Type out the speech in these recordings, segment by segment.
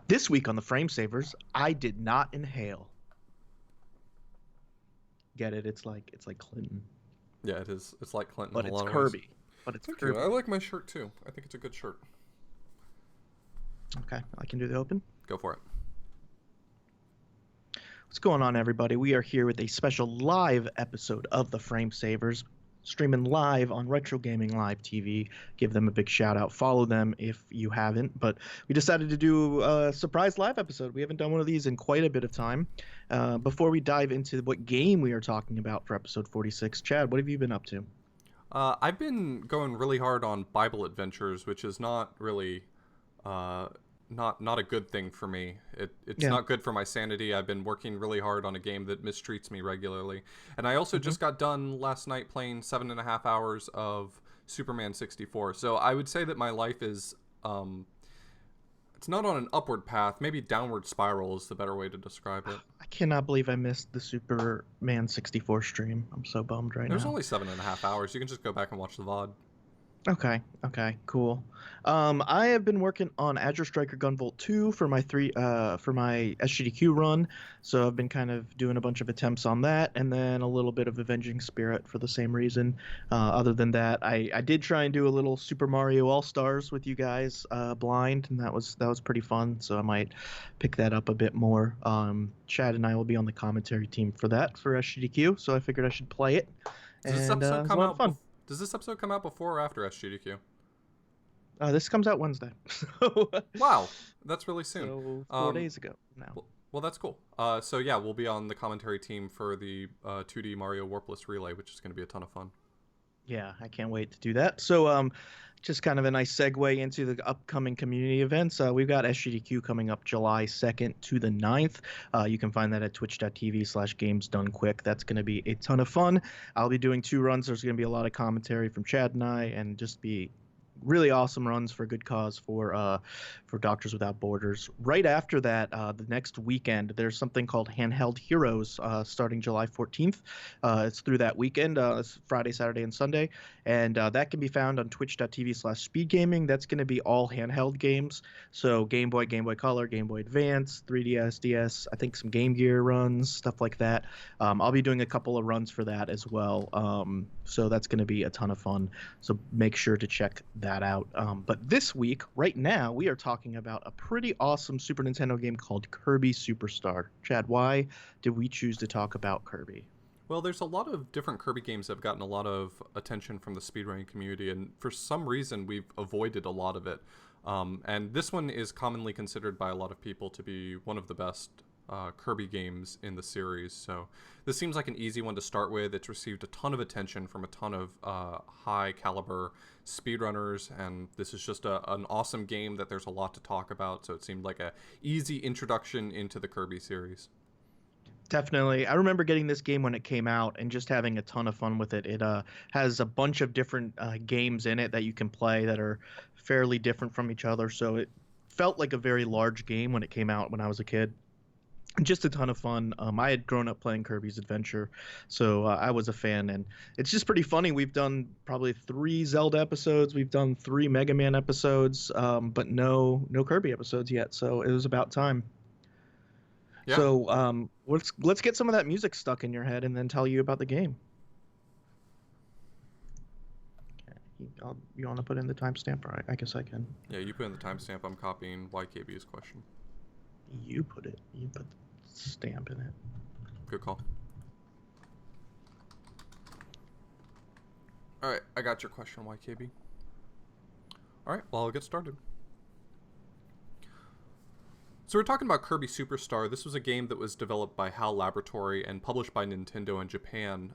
This week on the Frame Savers, I did not inhale. Get it? It's like Clinton, Yeah, it is. It's like Clinton in but a it's lot of ways. Kirby. But it's Thank you. I Kirby. like my shirt too. I think it's a good shirt. Okay, I can do the open. Go for it. What's going on, everybody? We are here with a special live episode of the Frame Savers, streaming live on Retro Gaming Live TV. Give them a big shout out. Follow them if you haven't. But we decided to do a surprise live episode. We haven't done one of these in quite a bit of time. Before we dive into what game we are talking about for episode 46, Chad, what have you been up to? I've been going really hard on Bible adventures, which is not really uh, not a good thing for me. It's Yeah. not good for my sanity. I've been working really hard on a game that mistreats me regularly, and I also hmm just got done last night playing 7.5 hours of Superman 64. So I would say that my life is it's not on an upward path. Maybe downward spiral is the better way to describe it. I cannot believe I missed the Superman 64 stream. I'm so bummed right There's now. only 7.5 hours. You can just go back and watch the VOD. Okay, cool. I have been working on Azure Striker Gunvolt 2 for my SGDQ run, so I've been kind of doing a bunch of attempts on that, and then a little bit of Avenging Spirit for the same reason. Other than that, I did try and do a little Super Mario All Stars with you guys blind, and that was pretty fun. So I might pick that up a bit more. Chad and I will be on the commentary team for that for SGDQ, so I figured I should play it, Does this and episode it's a come lot of out? fun. Does this episode come out before or after SGDQ? This comes out Wednesday, so Wow, that's really soon. so 4 days Um, ago now. well, that's cool. So yeah, we'll be on the commentary team for the 2D Mario Warpless Relay, which is going to be a ton of fun. Yeah, I can't wait to do that. So, just kind of a nice segue into the upcoming community events. We've got SGDQ coming up July 2nd to the 9th. You can find that at twitch.tv/games done quick. That's going to be a ton of fun. I'll be doing 2 runs. There's going to be a lot of commentary from Chad and I, and just be really awesome runs for good cause for Doctors Without Borders. Right after that, the next weekend, there's something called Handheld Heroes starting July 14th. It's through that weekend. It's Friday, Saturday, and Sunday, and that can be found on twitch.tv/speedgaming. That's going to be all handheld games. So Game Boy, Game Boy Color, Game Boy Advance, 3DS, DS, I think some Game Gear runs, stuff like that. I'll be doing a couple of runs for that as well. So that's going to be a ton of fun. So make sure to check that out. But this week, right now, we are talking about a pretty awesome Super Nintendo game called Kirby Superstar. Chad, why did we choose to talk about Kirby? Well, there's a lot of different Kirby games that have gotten a lot of attention from the speedrunning community, and for some reason, we've avoided a lot of it. And this one is commonly considered by a lot of people to be one of the best Kirby games in the series. So this seems like an easy one to start with. It's received a ton of attention from a ton of high caliber speedrunners, and this is just an awesome game that there's a lot to talk about. So it seemed like a easy introduction into the Kirby series. Definitely. I remember getting this game when it came out and just having a ton of fun with it. It has a bunch of different games in it that you can play that are fairly different from each other. So it felt like a very large game when it came out when I was a kid. Just a ton of fun. I had grown up playing Kirby's Adventure, so I was a fan, and it's just pretty funny. We've done probably 3 Zelda episodes, we've done 3 Mega Man episodes, but no Kirby episodes yet. So it was about time. Yeah, So let's get some of that music stuck in your head, and then tell you about the game. Okay. You want to put in the timestamp? All right, I guess I can. yeah. You put in the timestamp. I'm copying YKB's question. You put it. You put the stamp in it. Good call. All right, I got your question, YKB. All right, well, I'll get started. So we're talking about Kirby Superstar. This was a game that was developed by HAL Laboratory and published by Nintendo in Japan.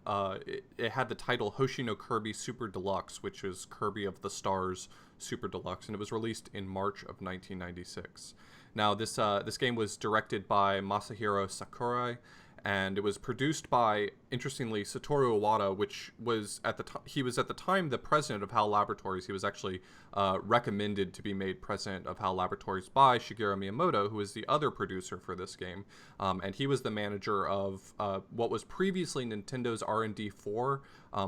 It had the title Hoshi no Kirby Super Deluxe, which is Kirby of the Stars Super Deluxe, and it was released in March of 1996. Now, this game was directed by Masahiro Sakurai, and it was produced by interestingly, Satoru Iwata, which was at the time, he was at the time the president of HAL Laboratories. He was actually recommended to be made president of HAL Laboratories by Shigeru Miyamoto, who was the other producer for this game, and he was the manager of what was previously Nintendo's R&D 4,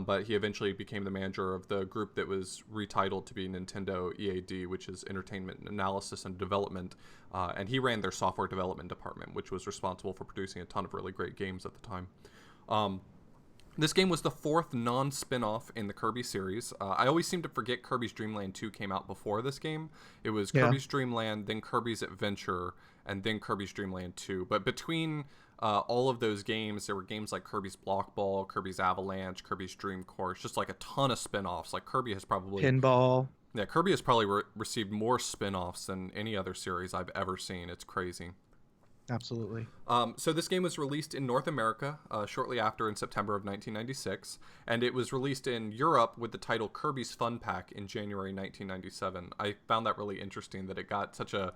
but he eventually became the manager of the group that was retitled to be Nintendo EAD, which is Entertainment Analysis and Development, and he ran their software development department, which was responsible for producing a ton of really great games at the time. This game was the fourth non-spin-off in the Kirby series. I always seem to forget Kirby's Dream Land 2 came out before this game. It was Kirby's Dream Land, then Kirby's Adventure, and then Kirby's Dream Land 2. But between all of those games, there were games like Kirby's Block Ball, Kirby's Avalanche, Kirby's Dream Course, just like a ton of spin-offs. Like Kirby has probably... Pinball. Yeah, Kirby has probably received more spin-offs than any other series I've ever seen. It's crazy. Absolutely. So this game was released in North America shortly after in September of 1996, and it was released in Europe with the title Kirby's Fun Pack in January 1997. I found that really interesting that it got such an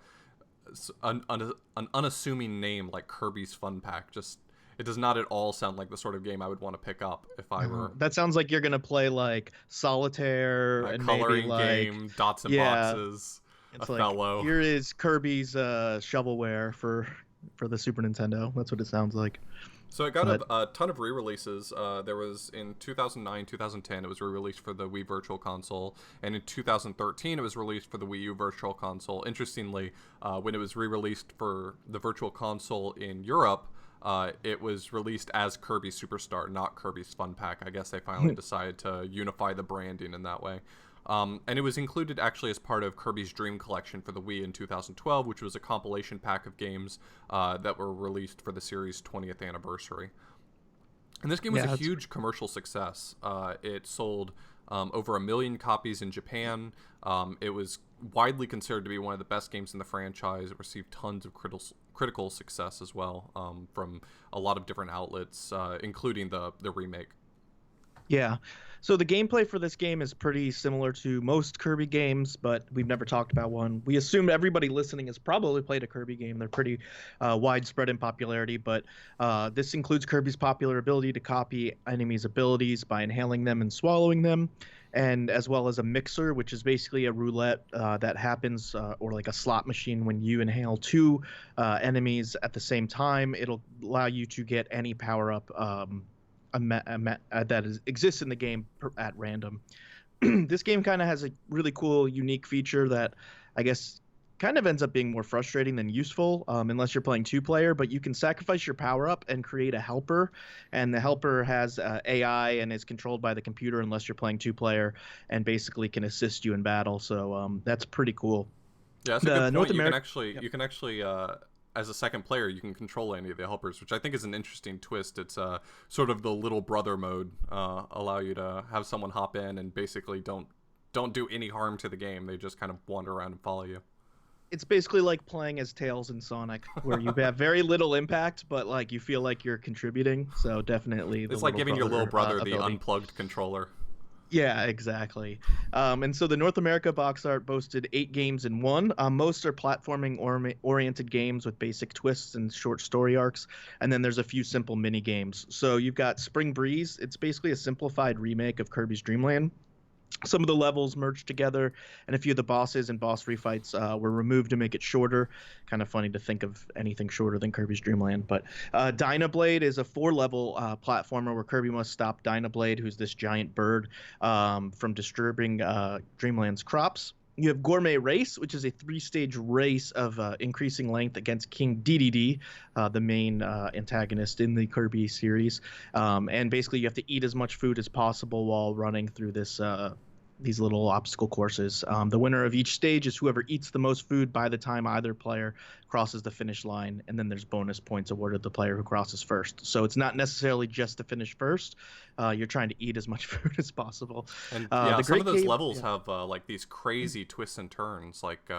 unassuming name like Kirby's Fun Pack. Just it does not at all sound like the sort of game I would want to pick up if I were. That sounds like you're gonna play like solitaire A and coloring maybe like game, dots and boxes, it's Othello. Here is Kirby's shovelware for the Super Nintendo. That's what it sounds like. So it got a ton of re-releases. There was in 2009, 2010, it was re-released for the Wii Virtual Console, and in 2013, it was released for the Wii U Virtual Console. Interestingly, when it was re-released for the Virtual Console in Europe, it was released as Kirby Superstar, not Kirby's Fun Pack. I guess they finally decided to unify the branding in that way. And it was included actually as part of Kirby's Dream Collection for the Wii in 2012, which was a compilation pack of games that were released for the series' 20th anniversary. And this game was a huge commercial success. It sold over 1 million copies in Japan. It was widely considered to be one of the best games in the franchise. It received tons of critical success as well from a lot of different outlets, including the remake. Yeah. So the gameplay for this game is pretty similar to most Kirby games, but we've never talked about one. We assume everybody listening has probably played a Kirby game. They're pretty widespread in popularity, but this includes Kirby's popular ability to copy enemies' abilities by inhaling them and swallowing them, and as well as a mixer, which is basically a roulette that happens, or like a slot machine when you inhale two enemies at the same time. It'll allow you to get any power-up that exists in the game at random. This game kind of has a really cool, unique feature that I guess kind of ends up being more frustrating than useful unless you're playing two-player, but you can sacrifice your power-up and create a helper, and the helper has AI and is controlled by the computer unless you're playing two-player, and basically can assist you in battle, so that's pretty cool. Yeah, that's a good point. You can actually as a second player, you can control any of the helpers, which I think is an interesting twist. It's sort of the little brother mode, allow you to have someone hop in and basically don't do any harm to the game. They just kind of wander around and follow you. It's basically like playing as Tails in Sonic, where you have very little impact, but like you feel like you're contributing. So definitely, it's like giving your little brother the unplugged controller. Yeah, exactly. And so the North America box art boasted 8 games in one. Most are platforming-oriented games with basic twists and short story arcs, and then there's a few simple mini games. So you've got Spring Breeze. It's basically a simplified remake of Kirby's Dream Land. Some of the levels merged together, and a few of the bosses and boss refights were removed to make it shorter. Kind of funny to think of anything shorter than Kirby's Dream Land. But Dynablade is a 4-level platformer where Kirby must stop Dynablade, who's this giant bird, from disturbing Dreamland's crops. You have Gourmet Race, which is a 3-stage race of increasing length against King DDD, the main antagonist in the Kirby series. And basically, you have to eat as much food as possible while running through these little obstacle courses. The winner of each stage is whoever eats the most food by the time either player crosses the finish line, and then there's bonus points awarded to the player who crosses first. So it's not necessarily just to finish first. You're trying to eat as much food as possible. And some of those levels have like these crazy twists and turns. Like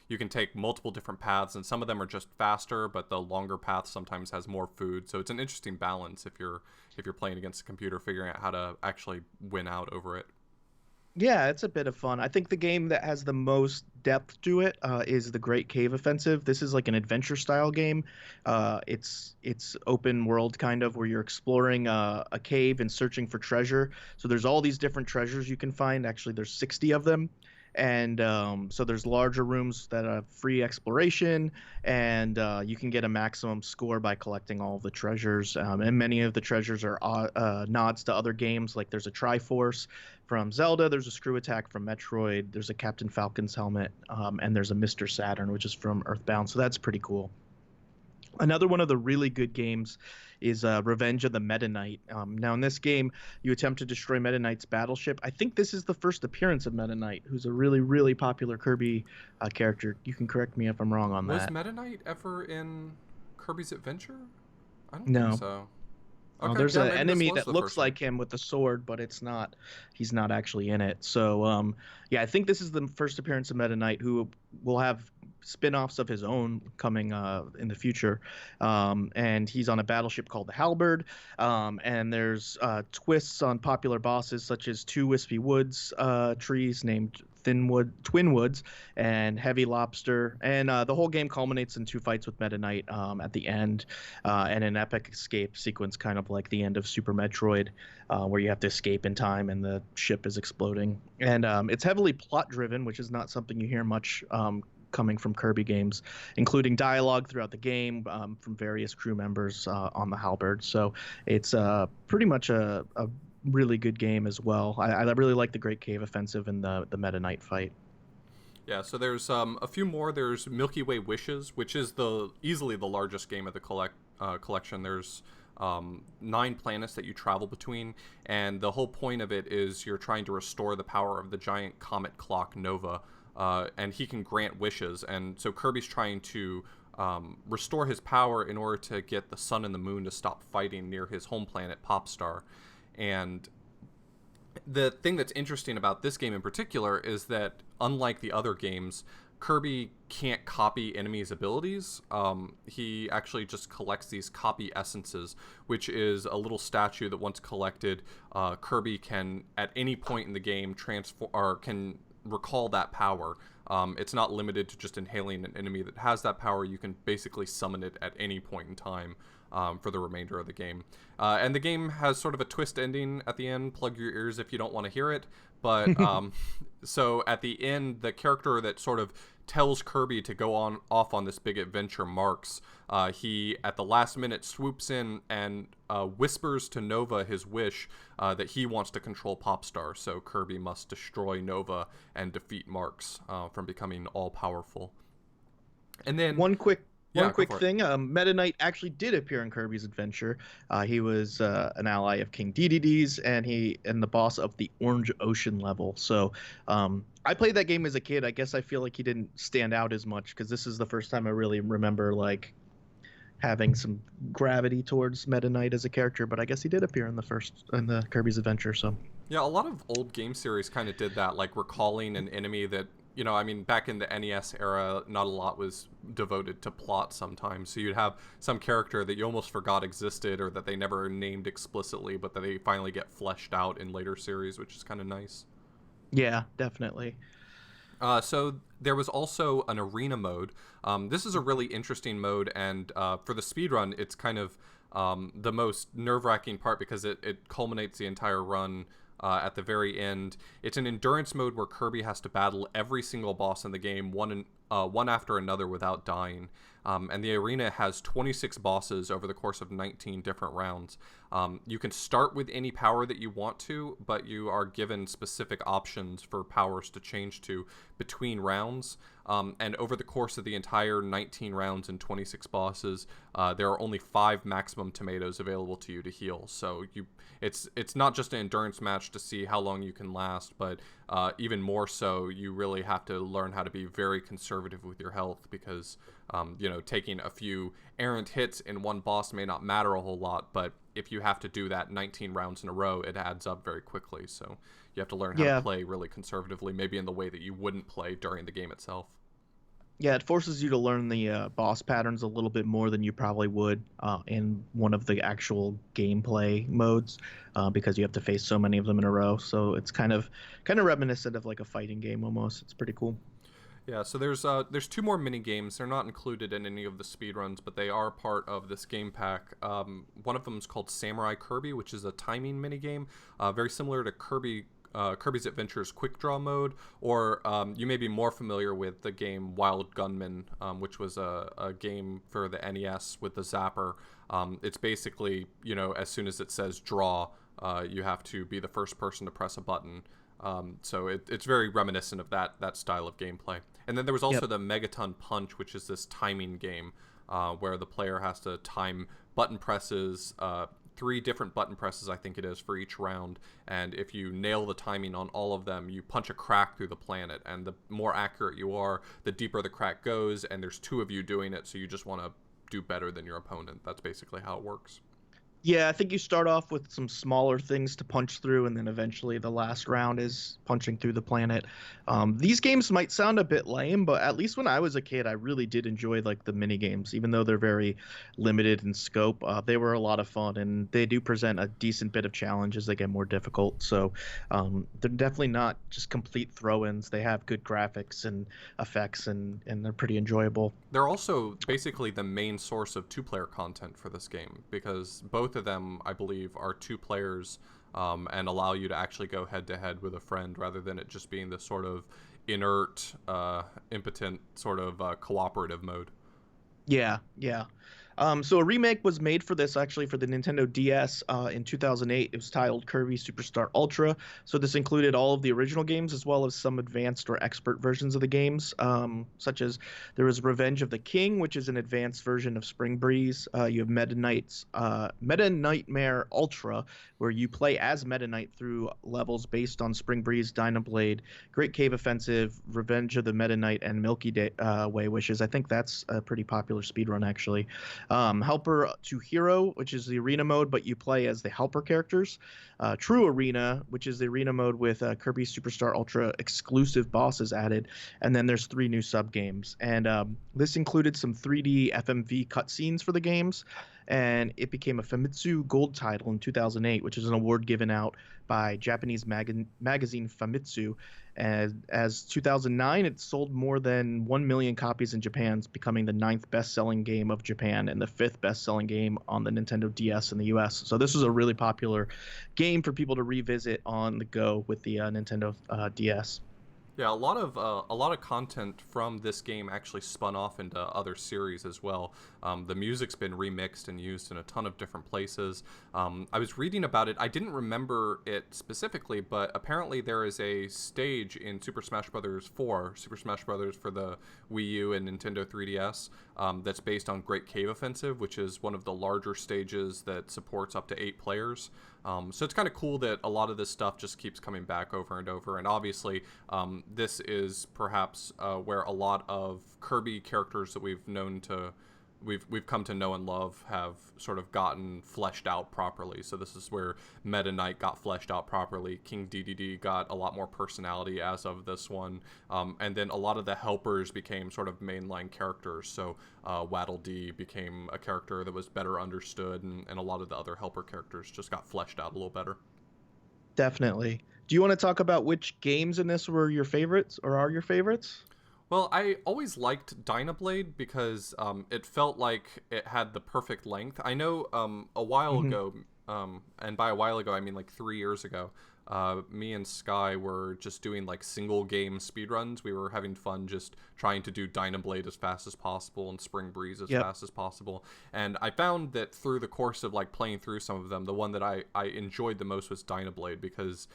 you can take multiple different paths, and some of them are just faster, but the longer path sometimes has more food. So it's an interesting balance if you're playing against a computer, figuring out how to actually win out over it. Yeah, it's a bit of fun. I think the game that has the most depth to it is the Great Cave Offensive. This is like an adventure style game. It's open world kind of where you're exploring a cave and searching for treasure. So there's all these different treasures you can find. Actually, there's 60 of them. And so there's larger rooms that have free exploration, and you can get a maximum score by collecting all of the treasures. And many of the treasures are nods to other games. Like there's a Triforce from Zelda, there's a Screw Attack from Metroid, there's a Captain Falcon's helmet, and there's a Mr. Saturn, which is from Earthbound. So that's pretty cool. Another one of the really good games is Revenge of the Meta Knight. Now, in this game, you attempt to destroy Meta Knight's battleship. I think this is the first appearance of Meta Knight, who's a really, really popular Kirby character. You can correct me if I'm wrong on Was that. Meta Knight ever in Kirby's Adventure? I don't think No. so. Oh, Okay, there's yeah, an maybe this enemy was that the looks first one. like him with a sword, but it's not. He's not actually in it. So, yeah, I think this is the first appearance of Meta Knight, who will have spin-offs of his own coming in the future. And he's on a battleship called the Halberd. And there's twists on popular bosses such as two Wispy Woods trees named Twin Woods, and Heavy Lobster. And the whole game culminates in two fights with Meta Knight at the end, and an epic escape sequence, kind of like the end of Super Metroid, where you have to escape in time and the ship is exploding. And it's heavily plot driven, which is not something you hear much coming from Kirby games, including dialogue throughout the game from various crew members on the Halberd. So it's pretty much a really good game as well. I really like the Great Cave Offensive and the Meta Knight fight. Yeah, so there's a few more. There's Milky Way Wishes, which is the easily the largest game of the collection. There's 9 planets that you travel between, and the whole point of it is you're trying to restore the power of the giant comet clock Nova, and he can grant wishes. And so Kirby's trying to restore his power in order to get the sun and the moon to stop fighting near his home planet Popstar. And the thing that's interesting about this game in particular is that, unlike the other games, Kirby can't copy enemies' abilities. He actually just collects these copy essences, which is a little statue that once collected, Kirby can at any point in the game transform or can recall that power. It's not limited to just inhaling an enemy that has that power. You can basically summon it at any point in time for the remainder of the game. And the game has sort of a twist ending at the end. Plug your ears if you don't want to hear it. But so at the end, the character that sort of tells Kirby to go on off on this big adventure, Marks, he at the last minute swoops in and whispers to Nova his wish that he wants to control Popstar. So Kirby must destroy Nova and defeat Marks from becoming all powerful. And then One quick yeah, one go quick for it. thing, Meta Knight actually did appear in Kirby's Adventure. He was an ally of King Dedede's, and the boss of the Orange Ocean level. So I played that game as a kid. I guess I feel like he didn't stand out as much because this is the first time I really remember like having some gravity towards Meta Knight as a character. But I guess he did appear in the Kirby's Adventure. So Yeah, a lot of old game series kind of did that, like recalling an enemy that, I mean, back in the NES era, not a lot was devoted to plot sometimes. So you'd have some character that you almost forgot existed or that they never named explicitly, but that they finally get fleshed out in later series, which is kind of nice. yeah, definitely. So there was also an arena mode. This is a really interesting mode, and for the speedrun, it's kind of the most nerve-wracking part because it culminates the entire run at the very end. It's an endurance mode where Kirby has to battle every single boss in the game, one after another without dying. And the arena has 26 bosses over the course of 19 different rounds. You can start with any power that you want to, but you are given specific options for powers to change to between rounds. And over the course of the entire 19 rounds and 26 bosses, there are only 5 maximum tomatoes available to you to heal. So it's not just an endurance match to see how long you can last, but even more so, you really have to learn how to be very conservative with your health because taking a few errant hits in one boss may not matter a whole lot, but if you have to do that 19 rounds in a row, it adds up very quickly. So you have to learn how to Yeah, play really conservatively, maybe in the way that you wouldn't play during the game itself. Yeah, it forces you to learn the boss patterns a little bit more than you probably would in one of the actual gameplay modes, because you have to face so many of them in a row. So it's kind of reminiscent of like a fighting game almost. It's pretty cool. Yeah, so there's two more mini games. They're not included in any of the speedruns, but they are part of this game pack. One of them is called Samurai Kirby, which is a timing mini game, very similar to Kirby's Adventures Quick Draw mode, or you may be more familiar with the game Wild Gunman, which was a game for the NES with the zapper. It's basically, as soon as it says draw, you have to be the first person to press a button. So it's very reminiscent of that style of gameplay. And then there was also Yep. the Megaton Punch, which is this timing game where the player has to time button presses, three different button presses, I think it is, for each round. And if you nail the timing on all of them, you punch a crack through the planet. And the more accurate you are, the deeper the crack goes. And there's two of you doing it, so you just want to do better than your opponent. That's basically how it works. Yeah, I think you start off with some smaller things to punch through, and then eventually the last round is punching through the planet. These games might sound a bit lame, but at least when I was a kid, I really did enjoy like the mini games, even though they're very limited in scope. They were a lot of fun, and they do present a decent bit of challenge as they get more difficult. So they're definitely not just complete throw-ins. They have good graphics and effects, and they're pretty enjoyable. They're also basically the main source of two-player content for this game because both of them, I believe, are two players and allow you to actually go head-to-head with a friend rather than it just being this sort of inert, impotent sort of cooperative mode. Yeah, yeah. So a remake was made for this actually for the Nintendo DS in 2008. It was titled Kirby Superstar Ultra. So this included all of the original games as well as some advanced or expert versions of the games, such as there was Revenge of the King, which is an advanced version of Spring Breeze. You have Meta Nightmare Ultra, where you play as Meta Knight through levels based on Spring Breeze, Dynablade, Great Cave Offensive, Revenge of the Meta Knight, and Milky Way Wishes. I think that's a pretty popular speedrun actually. Helper to Hero, which is the arena mode, but you play as the helper characters. True Arena, which is the arena mode with Kirby Superstar Ultra exclusive bosses added. And then there's three new sub games. And this included some 3D FMV cutscenes for the games. And it became a Famitsu Gold title in 2008, which is an award given out by Japanese magazine Famitsu. As 2009, it sold more than 1 million copies in Japan, becoming the ninth best-selling game of Japan and the fifth best-selling game on the Nintendo DS in the US. So this was a really popular game for people to revisit on the go with the Nintendo DS. Yeah, a lot of content from this game actually spun off into other series as well. The music's been remixed and used in a ton of different places. I was reading about it. I didn't remember it specifically, but apparently there is a stage in Super Smash Bros. 4, Super Smash Bros. For the Wii U and Nintendo 3DS, that's based on Great Cave Offensive, which is one of the larger stages that supports up to 8 players. So it's kind of cool that a lot of this stuff just keeps coming back over and over. And obviously, this is perhaps where a lot of Kirby characters that we've come to know and love have sort of gotten fleshed out properly. So this is where Meta Knight got fleshed out properly. King DDD got a lot more personality as of this one, and then a lot of the helpers became sort of mainline characters. So Waddle Dee became a character that was better understood, and a lot of the other helper characters just got fleshed out a little better. Definitely. Do you want to talk about which games in this were your favorites or are your favorites? Well, I always liked Dynablade because it felt like it had the perfect length. I know a while Hmm. ago, and by a while ago I mean like 3 years ago, me and Sky were just doing like single game speedruns. We were having fun just trying to do Dynablade as fast as possible and Spring Breeze as Yep. fast as possible. And I found that through the course of like playing through some of them, the one that I enjoyed the most was Dynablade because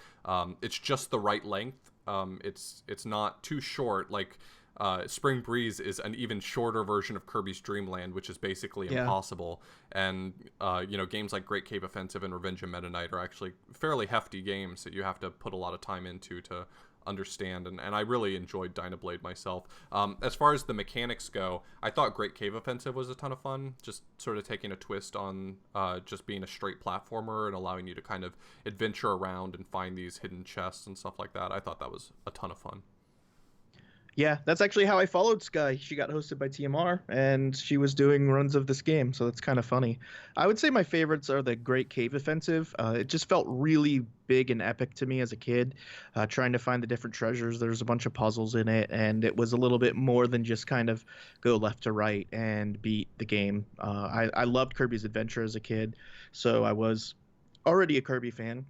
it's just the right length. It's not too short. Like Spring Breeze is an even shorter version of Kirby's Dream Land, which is basically Yeah. impossible. And games like Great Cave Offensive and Revenge of Meta Knight are actually fairly hefty games that you have to put a lot of time into to understand. And I really enjoyed Dynablade myself. As far as the mechanics go, I thought Great Cave Offensive was a ton of fun. Just sort of taking a twist on just being a straight platformer and allowing you to kind of adventure around and find these hidden chests and stuff like that. I thought that was a ton of fun. Yeah, that's actually how I followed Sky. She got hosted by TMR, and she was doing runs of this game, so that's kind of funny. I would say my favorites are the Great Cave Offensive. It just felt really big and epic to me as a kid, trying to find the different treasures. There's a bunch of puzzles in it, and it was a little bit more than just kind of go left to right and beat the game. I loved Kirby's Adventure as a kid, so I was already a Kirby fan,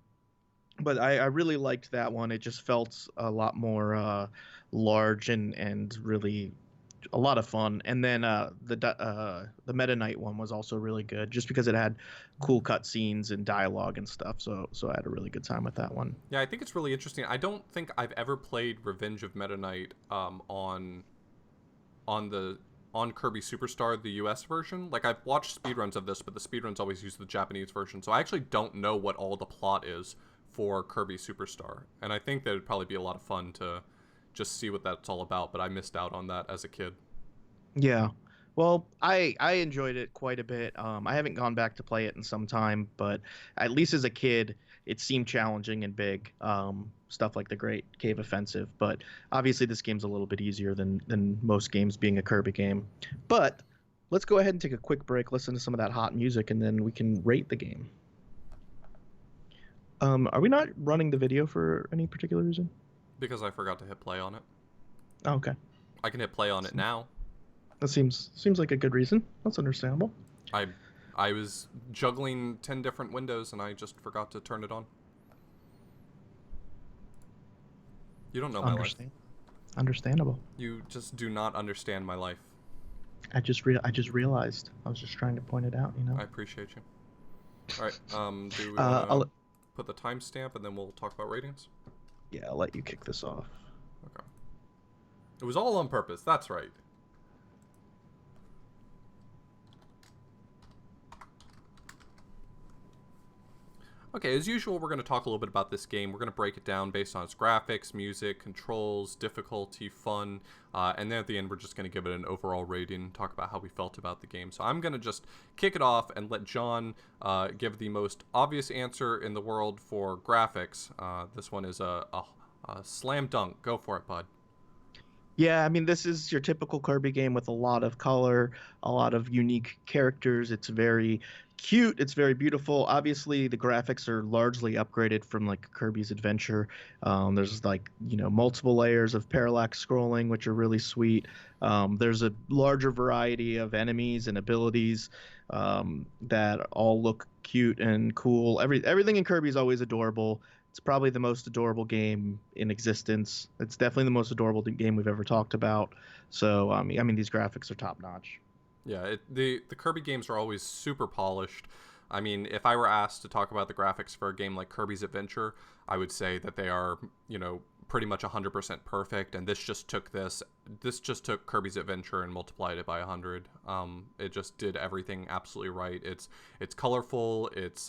but I really liked that one. It just felt a lot more large and really a lot of fun. And then the Meta Knight one was also really good, just because it had cool cutscenes and dialogue and stuff. So I had a really good time with that one. Yeah, I think it's really interesting. I don't think I've ever played Revenge of Meta Knight on the on Kirby Superstar, the US version. Like, I've watched speedruns of this, but the speedruns always use the Japanese version, so I actually don't know what all the plot is for Kirby Superstar. And I think that it'd probably be a lot of fun to just see what that's all about, but I missed out on that as a kid. Yeah. Well, I enjoyed it quite a bit. I haven't gone back to play it in some time, but at least as a kid, it seemed challenging and big. Stuff like the Great Cave Offensive, but obviously this game's a little bit easier than most games being a Kirby game. But let's go ahead and take a quick break, listen to some of that hot music, and then we can rate the game. Are we not running the video for any particular reason? Because I forgot to hit play on it. Oh, okay. I can hit play on it now. That seems like a good reason. That's understandable. I was juggling 10 different windows and I just forgot to turn it on. You don't know my life. Understandable. You just do not understand my life. I just realized. I was just trying to point it out, you know. I appreciate you. All right. Do we wanna put the timestamp and then we'll talk about ratings? Yeah, I'll let you kick this off. Okay. It was all on purpose. That's right. Okay, as usual, we're going to talk a little bit about this game. We're going to break it down based on its graphics, music, controls, difficulty, fun, and then at the end, we're just going to give it an overall rating, talk about how we felt about the game. So I'm going to just kick it off and let John give the most obvious answer in the world for graphics. This one is a slam dunk. Go for it, bud. Yeah, I mean, this is your typical Kirby game with a lot of color, a lot of unique characters. It's very cute. It's very beautiful. Obviously, the graphics are largely upgraded from like Kirby's Adventure. There's like, multiple layers of parallax scrolling, which are really sweet. There's a larger variety of enemies and abilities that all look cute and cool. Everything in Kirby is always adorable. It's probably the most adorable game in existence. It's definitely the most adorable game we've ever talked about. So, I mean, these graphics are top notch. Yeah, the Kirby games are always super polished. I mean, if I were asked to talk about the graphics for a game like Kirby's Adventure, I would say that they are, pretty much 100% perfect, and this just took Kirby's Adventure and multiplied it by 100. It just did everything absolutely right. It's colorful. It's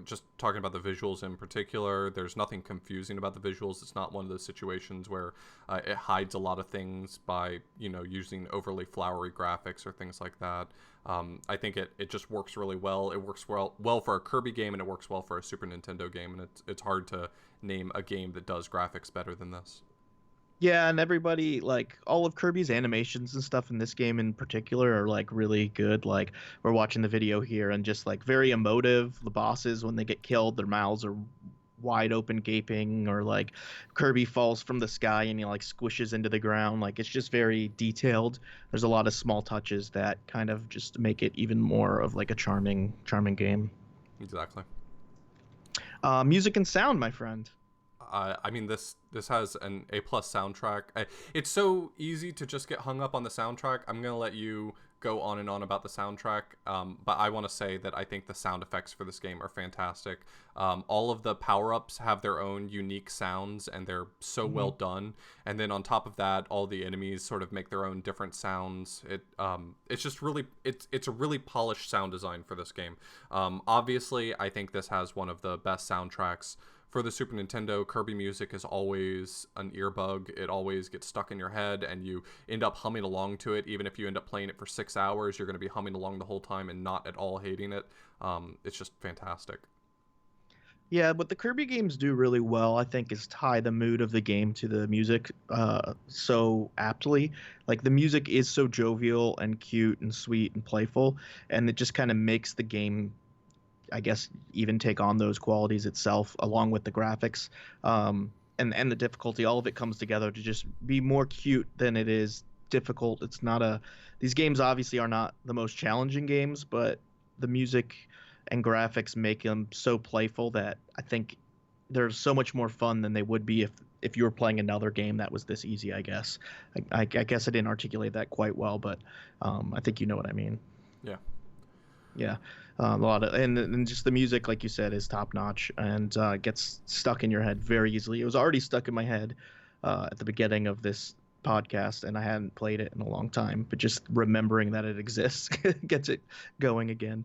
just talking about the visuals in particular, there's nothing confusing about the visuals. It's not one of those situations where it hides a lot of things by using overly flowery graphics or things like that. I think it just works really well. It works well for a Kirby game, and it works well for a Super Nintendo game, and it's hard to name a game that does graphics better than this. Yeah, and everybody, like, all of Kirby's animations and stuff in this game in particular are like really good. Like, we're watching the video here, and just like very emotive. The bosses, when they get killed, their mouths are wide open gaping, or like Kirby falls from the sky and he like squishes into the ground. Like, it's just very detailed. There's a lot of small touches that kind of just make it even more of like a charming game. Exactly. Music and sound, my friend. I mean, this has an A+ soundtrack. It's so easy to just get hung up on the soundtrack. I'm gonna let you go on and on about the soundtrack, but I want to say that I think the sound effects for this game are fantastic. All of the power-ups have their own unique sounds, and they're so well done. And then on top of that, all the enemies sort of make their own different sounds. It's just really it's a really polished sound design for this game. Obviously, I think this has one of the best soundtracks for the Super Nintendo. Kirby music is always an earbug. It always gets stuck in your head, and you end up humming along to it. Even if you end up playing it for 6 hours, you're going to be humming along the whole time and not at all hating it. It's just fantastic. Yeah, what the Kirby games do really well, I think, is tie the mood of the game to the music so aptly. Like the music is so jovial and cute and sweet and playful, and it just kind of makes the game, I guess, even take on those qualities itself, along with the graphics, and the difficulty. All of it comes together to just be more cute than it is difficult. It's not a These games obviously are not the most challenging games, but the music and graphics make them so playful that I think they're so much more fun than they would be if you were playing another game that was this easy. I guess I guess I didn't articulate that quite well, but I think you know what I mean. Yeah. Yeah, a lot of and just the music, like you said, is top notch and gets stuck in your head very easily. It was already stuck in my head at the beginning of this podcast, and I hadn't played it in a long time. But just remembering that it exists gets it going again.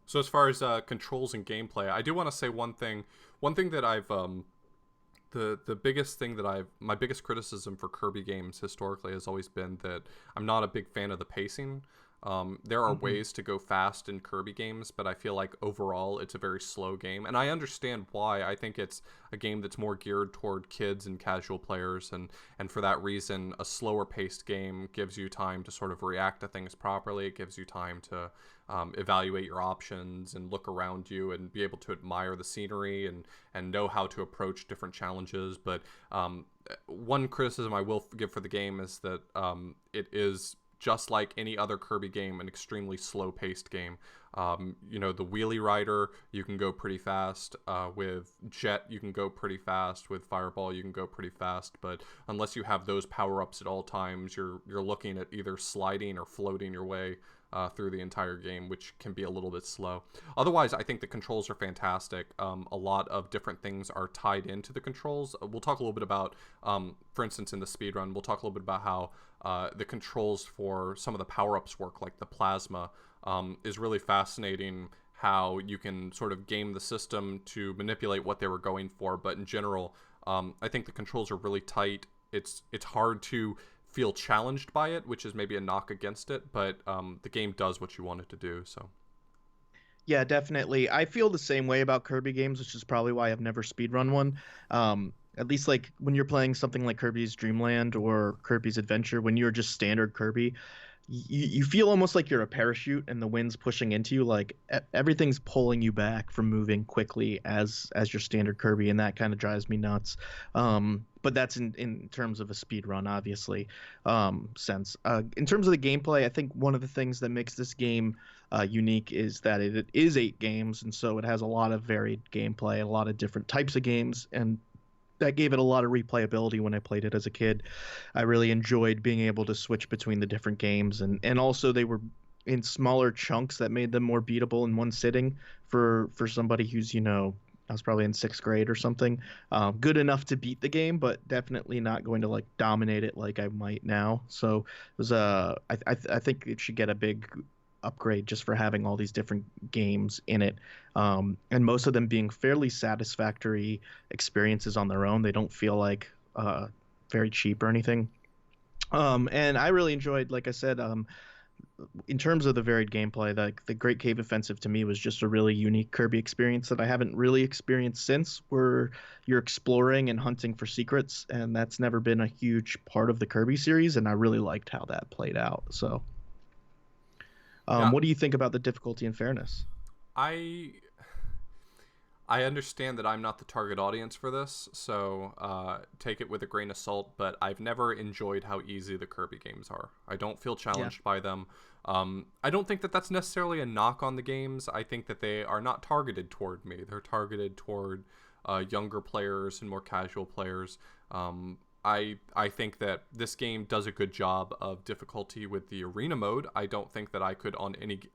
So as far as controls and gameplay, I do want to say one thing. One thing that I've the biggest thing that I've my biggest criticism for Kirby games historically has always been that I'm not a big fan of the pacing. There are Hmm. ways to go fast in Kirby games, but I feel like overall it's a very slow game, and I understand why. I think it's a game that's more geared toward kids and casual players, and for that reason, a slower paced game gives you time to sort of react to things properly. It gives you time to evaluate your options and look around you and be able to admire the scenery and know how to approach different challenges. But one criticism I will give for the game is that it is just like any other Kirby game, an extremely slow-paced game. The Wheelie Rider, you can go pretty fast. With Jet, you can go pretty fast. With Fireball, you can go pretty fast. But unless you have those power-ups at all times, you're looking at either sliding or floating your way through the entire game, which can be a little bit slow. Otherwise, I think the controls are fantastic. A lot of different things are tied into the controls. We'll talk a little bit about, for instance, in the speedrun, we'll talk a little bit about how the controls for some of the power-ups work, like the plasma, is really fascinating. How you can sort of game the system to manipulate what they were going for, but in general, I think the controls are really tight. It's hard to feel challenged by it, which is maybe a knock against it, but the game does what you want it to do. So Yeah, definitely. I feel the same way about Kirby games, which is probably why I've never speedrun one. At least like when you're playing something like Kirby's Dream Land or Kirby's Adventure, when you're just standard Kirby, you feel almost like you're a parachute and the wind's pushing into you. Like everything's pulling you back from moving quickly as your standard Kirby, and that kind of drives me nuts. But that's in terms of a speed run, obviously. Sense. In terms of the gameplay, I think one of the things that makes this game unique is that it is 8 games, and so it has a lot of varied gameplay, a lot of different types of games, and that gave it a lot of replayability when I played it as a kid. I really enjoyed being able to switch between the different games, and also they were in smaller chunks that made them more beatable in one sitting for somebody who's I was probably in 6th grade or something, good enough to beat the game, but definitely not going to like dominate it like I might now. So it was I think it should get a big upgrade just for having all these different games in it, and most of them being fairly satisfactory experiences on their own. They don't feel like very cheap or anything. And I really enjoyed, like I said, in terms of the varied gameplay, the Great Cave Offensive to me was just a really unique Kirby experience that I haven't really experienced since, where you're exploring and hunting for secrets, and that's never been a huge part of the Kirby series, and I really liked how that played out. So, yeah, what do you think about the difficulty and fairness? I I understand that I'm not the target audience for this, so take it with a grain of salt, but I've never enjoyed how easy the Kirby games are. I don't feel Yeah. challenged by them. I don't think that that's necessarily a knock on the games. I think that they are not targeted toward me. They're targeted toward younger players and more casual players. I think that this game does a good job of difficulty with the arena mode. I don't think that I could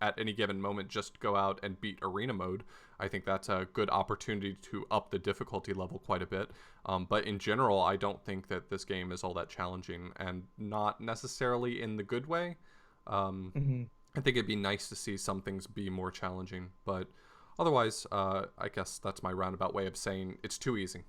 at any given moment just go out and beat arena mode. I think that's a good opportunity to up the difficulty level quite a bit. But in general, I don't think that this game is all that challenging, and not necessarily in the good way. Um, Hmm. I think it'd be nice to see some things be more challenging, but otherwise, I guess that's my roundabout way of saying it's too easy.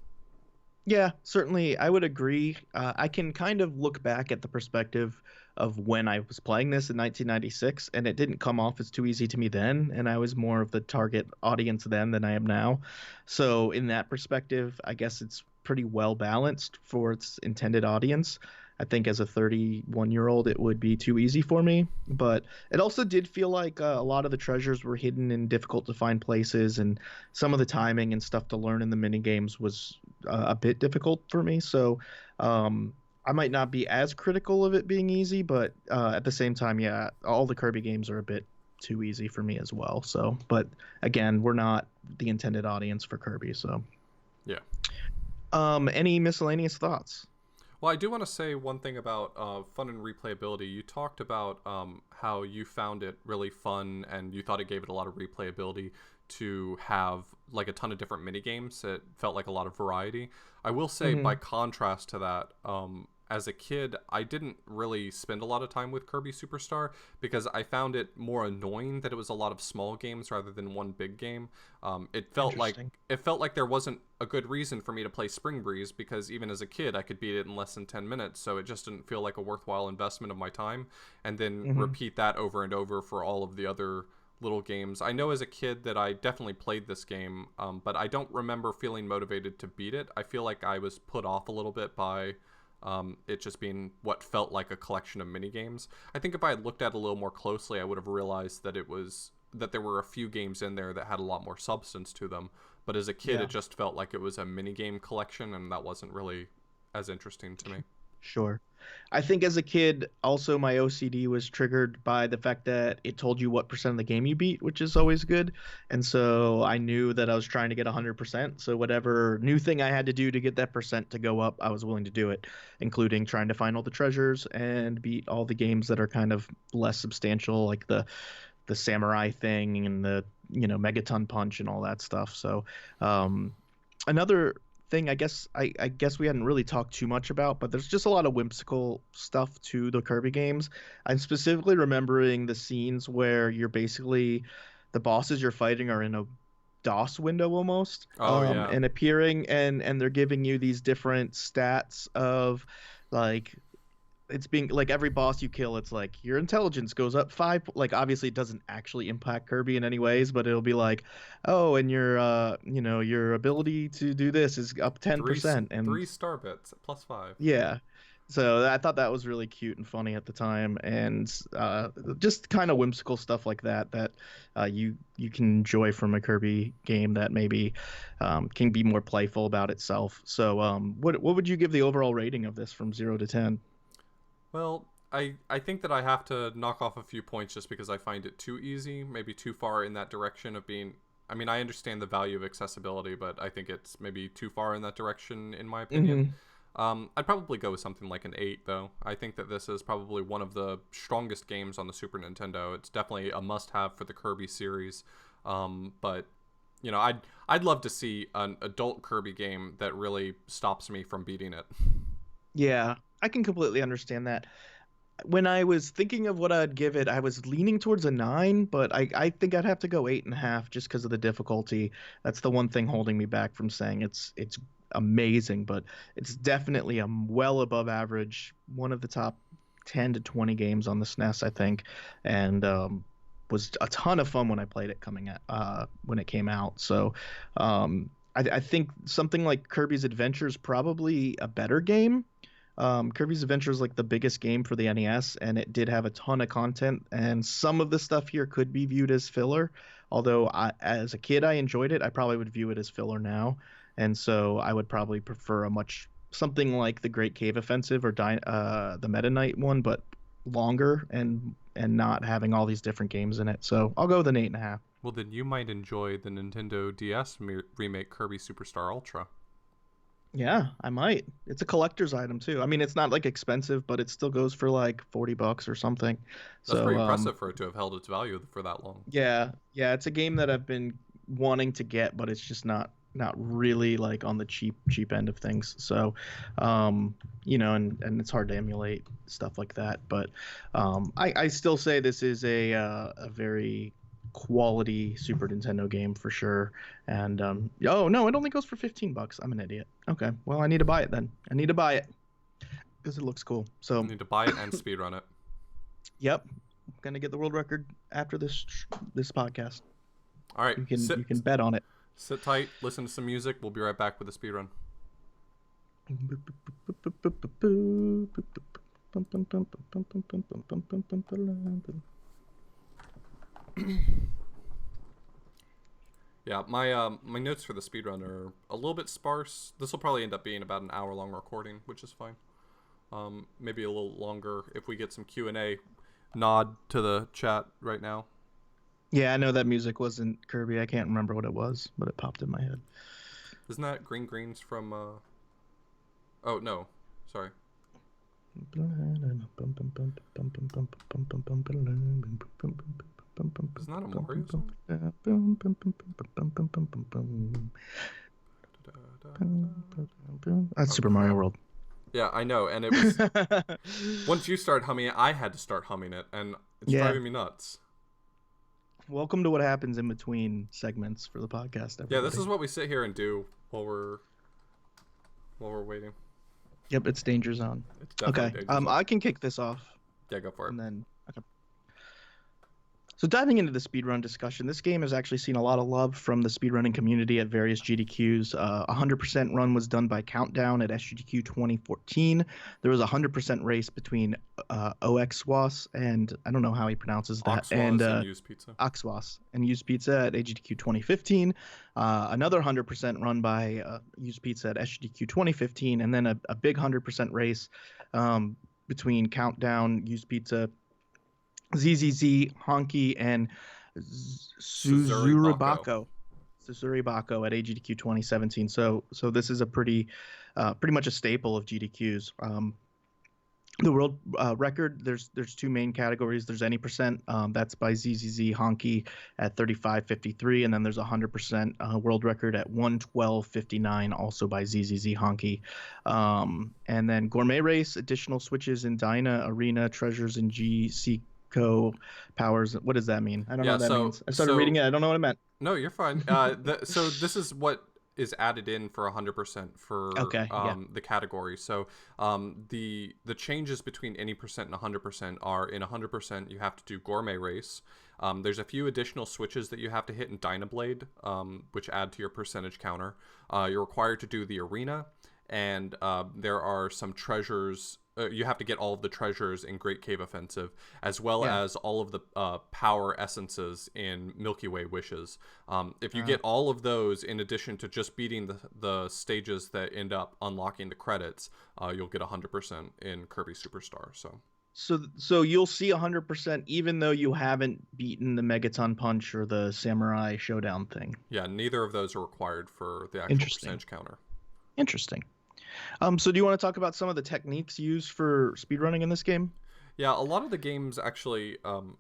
Yeah, certainly. I would agree. I can kind of look back at the perspective of when I was playing this in 1996, and it didn't come off as too easy to me then, and I was more of the target audience then than I am now. So, in that perspective, I guess it's pretty well balanced for its intended audience. I think as a 31-year-old, it would be too easy for me, but it also did feel like a lot of the treasures were hidden in difficult to find places, and some of the timing and stuff to learn in the mini games was a bit difficult for me. So I might not be as critical of it being easy, but at the same time, yeah, all the Kirby games are a bit too easy for me as well. So, but again, we're not the intended audience for Kirby. So, Yeah. any miscellaneous thoughts? Well, I do want to say one thing about fun and replayability. You talked about how you found it really fun and you thought it gave it a lot of replayability to have like a ton of different mini games. It felt like a lot of variety. I will say, by Hmm. contrast to that, as a kid, I didn't really spend a lot of time with Kirby Superstar because I found it more annoying that it was a lot of small games rather than one big game. It felt like Interesting. there wasn't a good reason for me to play Spring Breeze because even as a kid I could beat it in less than 10 minutes, so it just didn't feel like a worthwhile investment of my time, and then Hmm. repeat that over and over for all of the other little games. I know as a kid that I definitely played this game, but I don't remember feeling motivated to beat it. I feel like I was put off a little bit by it just being what felt like a collection of mini games. I think if I had looked at it a little more closely, I would have realized that there were a few games in there that had a lot more substance to them. But as a kid, Yeah. it just felt like it was a mini game collection, and that wasn't really as interesting to me. Sure. I think as a kid, also my OCD was triggered by the fact that it told you what percent of the game you beat, which is always good. And so I knew that I was trying to get 100%. So whatever new thing I had to do to get that percent to go up, I was willing to do it, including trying to find all the treasures and beat all the games that are kind of less substantial, like the samurai thing and the megaton punch and all that stuff. So um, another thing I guess we hadn't really talked too much about, but there's just a lot of whimsical stuff to the Kirby games. I'm specifically remembering the scenes where you're basically the bosses you're fighting are in a DOS window almost, Oh yeah, and appearing, and they're giving you these different stats of like it's being like every boss you kill, it's like your intelligence goes up five. Like obviously, it doesn't actually impact Kirby in any ways, but it'll be like, oh, and your your ability to do this is up ten three percent, and three star bits plus five. yeah. So I thought that was really cute and funny at the time, and just kind of whimsical stuff like that that you can enjoy from a Kirby game that maybe can be more playful about itself. So what would you give the overall rating of this from 0 to 10? Well, I think that I have to knock off a few points just because I find it too easy, maybe too far in that direction of being. I mean, I understand the value of accessibility, but I think it's maybe too far in that direction, in my opinion. Hmm. I'd probably go with something like an 8, though. I think that this is probably one of the strongest games on the Super Nintendo. It's definitely a must-have for the Kirby series. But I'd love to see an adult Kirby game that really stops me from beating it. Yeah, I can completely understand that. When I was thinking of what I'd give it, I was leaning towards a 9, but I think I'd have to go 8.5 just because of the difficulty. That's the one thing holding me back from saying it's amazing, but it's definitely a well above average, one of the top 10 to 20 games on the SNES, I think, and was a ton of fun when I played it when it came out. So I think something like Kirby's Adventure is probably a better game. Kirby's Adventure is like the biggest game for the NES, and it did have a ton of content. And some of the stuff here could be viewed as filler. Although as a kid, I enjoyed it. I probably would view it as filler now, and so I would probably prefer a much something like the Great Cave Offensive or the Meta Knight one, but longer and not having all these different games in it. So I'll go with an 8.5. Well, then you might enjoy the Nintendo DS remake Kirby Superstar Ultra. Yeah, I might. It's a collector's item too. I mean, it's not like expensive, but it still goes for like $40 or something. That's So, pretty impressive for it to have held its value for that long. yeah, it's a game that I've been wanting to get, but it's just not really like on the cheap end of things. So, and it's hard to emulate stuff like that. But I still say this is a very quality Super Nintendo game for sure. And oh no, it only goes for $15. I'm an idiot. Okay, well I need to buy it then. I need to buy it because it looks cool. You So need to buy it and speedrun it. yep, I'm gonna get the world record after this podcast. All right, You can bet on it. sit tight, listen to some music. We'll be right back with the speedrun. Yeah, my notes for the speedrun are a little bit sparse. This will probably end up being about an hour-long recording, which is fine. Maybe a little longer if we get some Q&A. Nod to the chat right now. Yeah, I know that music wasn't Kirby. I can't remember what it was, but it popped in my head. Isn't that Green Greens from... Oh, no. Sorry. Isn't that a Mario song? That's Super Mario World. Yeah, I know, and it was... Once you start humming it, I had to start humming it, and it's driving me nuts. Welcome to what happens in between segments for the podcast, everybody. Yeah, this is what we sit here and do while we're waiting. Yep, it's Danger Zone. It's definitely Danger Zone. I can kick this off. Yeah, go for it. And then, okay. So diving into the speedrun discussion, this game has actually seen a lot of love from the speedrunning community at various GDQs. 100% run was done by Countdown at SGDQ 2014. There was a 100% race between OXWAS and I don't know how he pronounces that. And Used Pizza. Oxwas and Used Pizza at AGDQ 2015. Another 100% run by Used Pizza at SGDQ 2015. And then a big 100% race between Countdown, Used Pizza, ZZZ, Honky, and Suzuribako at AGDQ 2017. So this is a pretty much a staple of GDQs. The world record, there's two main categories. There's any percent, that's by ZZZ Honky at 35.53, and then there's a 100% world record at 112.59, also by ZZZ Honky. And then Gourmet Race, additional switches in Dyna, Arena, Treasures in GC powers. What does that mean? I don't know what that means. I started reading it. I don't know what it meant. No, you're fine. So this is what is added in for 100% for the category. So the changes between any percent and 100% are in 100% you have to do Gourmet Race. There's a few additional switches that you have to hit in Dynablade, which add to your percentage counter. You're required to do the Arena, and there are some treasures. You have to get all of the treasures in Great Cave Offensive, as well as all of the power essences in Milky Way Wishes. If you get all of those, in addition to just beating the stages that end up unlocking the credits, you'll get 100% in Kirby Superstar. So you'll see 100% even though you haven't beaten the Megaton Punch or the Samurai Showdown thing. Yeah, neither of those are required for the actual percentage counter. Interesting. So do you want to talk about some of the techniques used for speedrunning in this game? Yeah, a lot of the games actually,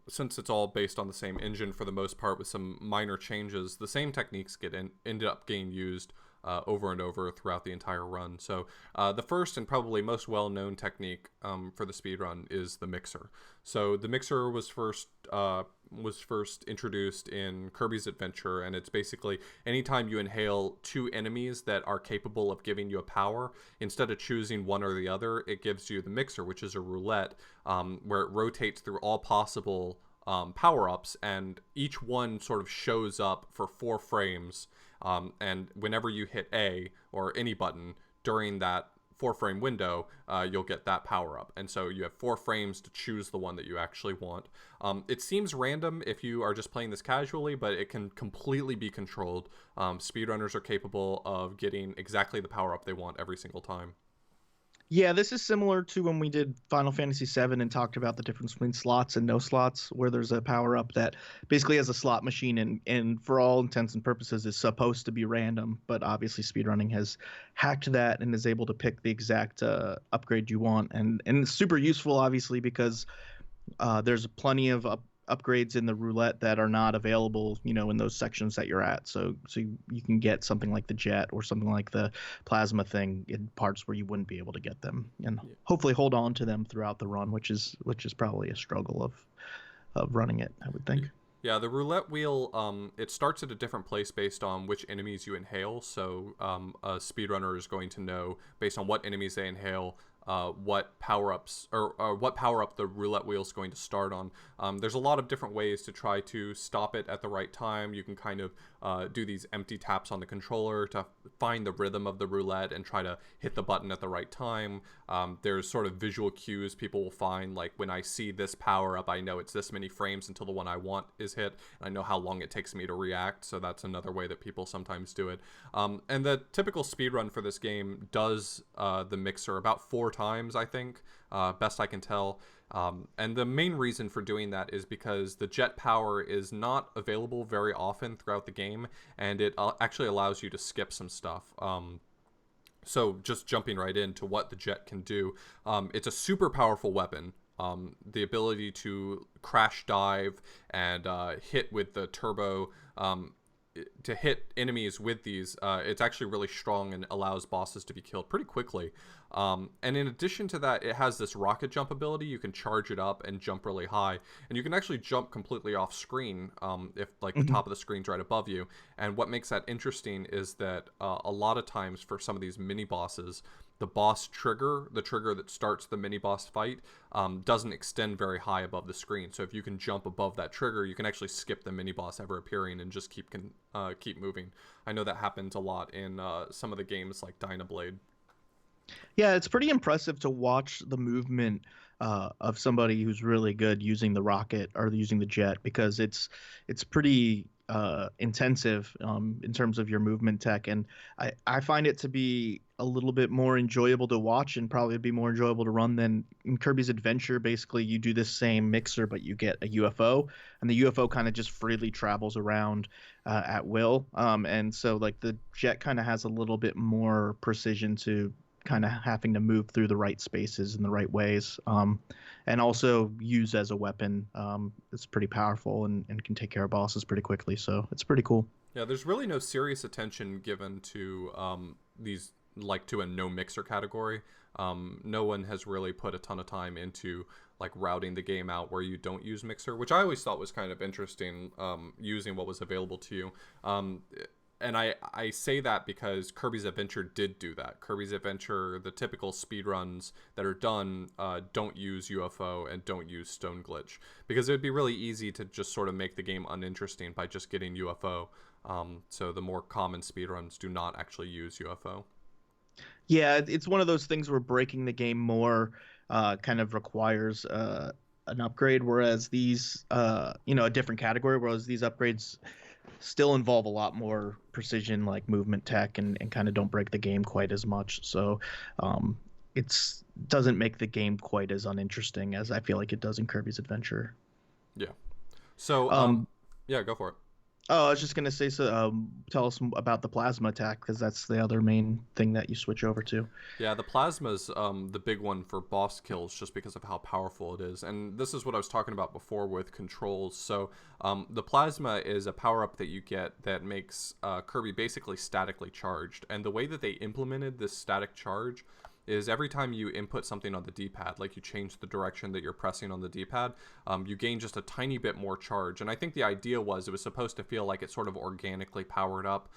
since it's all based on the same engine for the most part with some minor changes, the same techniques ended up getting used over and over throughout the entire run. So the first and probably most well-known technique for the speedrun is the mixer. So the mixer was first introduced in Kirby's Adventure, and it's basically anytime you inhale two enemies that are capable of giving you a power, instead of choosing one or the other, it gives you the mixer, which is a roulette where it rotates through all possible power-ups, and each one sort of shows up for 4 frames, and whenever you hit A or any button during that 4-frame window, you'll get that power up. And so you have 4 frames to choose the one that you actually want. It seems random if you are just playing this casually, but it can completely be controlled. Speedrunners are capable of getting exactly the power up they want every single time. Yeah, this is similar to when we did Final Fantasy VII and talked about the difference between slots and no slots, where there's a power-up that basically has a slot machine and for all intents and purposes is supposed to be random, but obviously speedrunning has hacked that and is able to pick the exact upgrade you want. And it's super useful, obviously, because there's plenty of upgrades in the roulette that are not available, in those sections that you're at. So you can get something like the jet or something like the plasma thing in parts where you wouldn't be able to get them, and hopefully hold on to them throughout the run, which is probably a struggle of running it, I would think. Yeah, the roulette wheel, it starts at a different place based on which enemies you inhale. So a speedrunner is going to know, based on what enemies they inhale, what power-ups, or what power-up the roulette wheel is going to start on. There's a lot of different ways to try to stop it at the right time. You can kind of do these empty taps on the controller to find the rhythm of the roulette and try to hit the button at the right time. There's sort of visual cues people will find, like when I see this power up, I know it's this many frames until the one I want is hit, and I know how long it takes me to react. So that's another way that people sometimes do it. And the typical speedrun for this game does the mixer about 4 times, I think, best I can tell. And the main reason for doing that is because the jet power is not available very often throughout the game, and it actually allows you to skip some stuff. So just jumping right into what the jet can do, it's a super powerful weapon. The ability to crash dive and hit with the turbo, to hit enemies with these, it's actually really strong and allows bosses to be killed pretty quickly. And in addition to that, it has this rocket jump ability. You can charge it up and jump really high, and you can actually jump completely off screen if like the top of the screen's right above you. And what makes that interesting is that a lot of times for some of these mini bosses, the boss trigger, the trigger that starts the mini boss fight, doesn't extend very high above the screen. So if you can jump above that trigger, you can actually skip the mini boss ever appearing and just keep moving. I know that happens a lot in some of the games like Dynablade. Yeah, it's pretty impressive to watch the movement of somebody who's really good using the rocket or using the jet, because it's pretty intensive in terms of your movement tech, and I find it to be a little bit more enjoyable to watch and probably be more enjoyable to run than in Kirby's Adventure. Basically, you do this same mixer, but you get a UFO, and the UFO kind of just freely travels around at will, and so like the jet kind of has a little bit more precision to kind of having to move through the right spaces in the right ways, and also use as a weapon. It's pretty powerful and can take care of bosses pretty quickly. So it's pretty cool. Yeah, there's really no serious attention given to these, like to a no mixer category. No one has really put a ton of time into like routing the game out where you don't use mixer, which I always thought was kind of interesting, using what was available to you. And I say that because Kirby's Adventure did do that. Kirby's Adventure, the typical speedruns that are done, don't use UFO and don't use Stone Glitch, because it would be really easy to just sort of make the game uninteresting by just getting UFO. So the more common speedruns do not actually use UFO. Yeah, it's one of those things where breaking the game more kind of requires an upgrade, whereas these, a different category, whereas these upgrades still involve a lot more precision, like movement tech, and kind of don't break the game quite as much. So it's doesn't make the game quite as uninteresting as I feel like it does in Kirby's Adventure. Yeah. So, yeah, go for it. Oh, I was just gonna say, so tell us about the plasma attack, because that's the other main thing that you switch over to. Yeah, the plasma's the big one for boss kills, just because of how powerful it is. And this is what I was talking about before with controls. So the plasma is a power-up that you get that makes Kirby basically statically charged. And the way that they implemented this static charge is every time you input something on the D-pad, like you change the direction that you're pressing on the D-pad, you gain just a tiny bit more charge. And I think the idea was it was supposed to feel like it's sort of organically powered up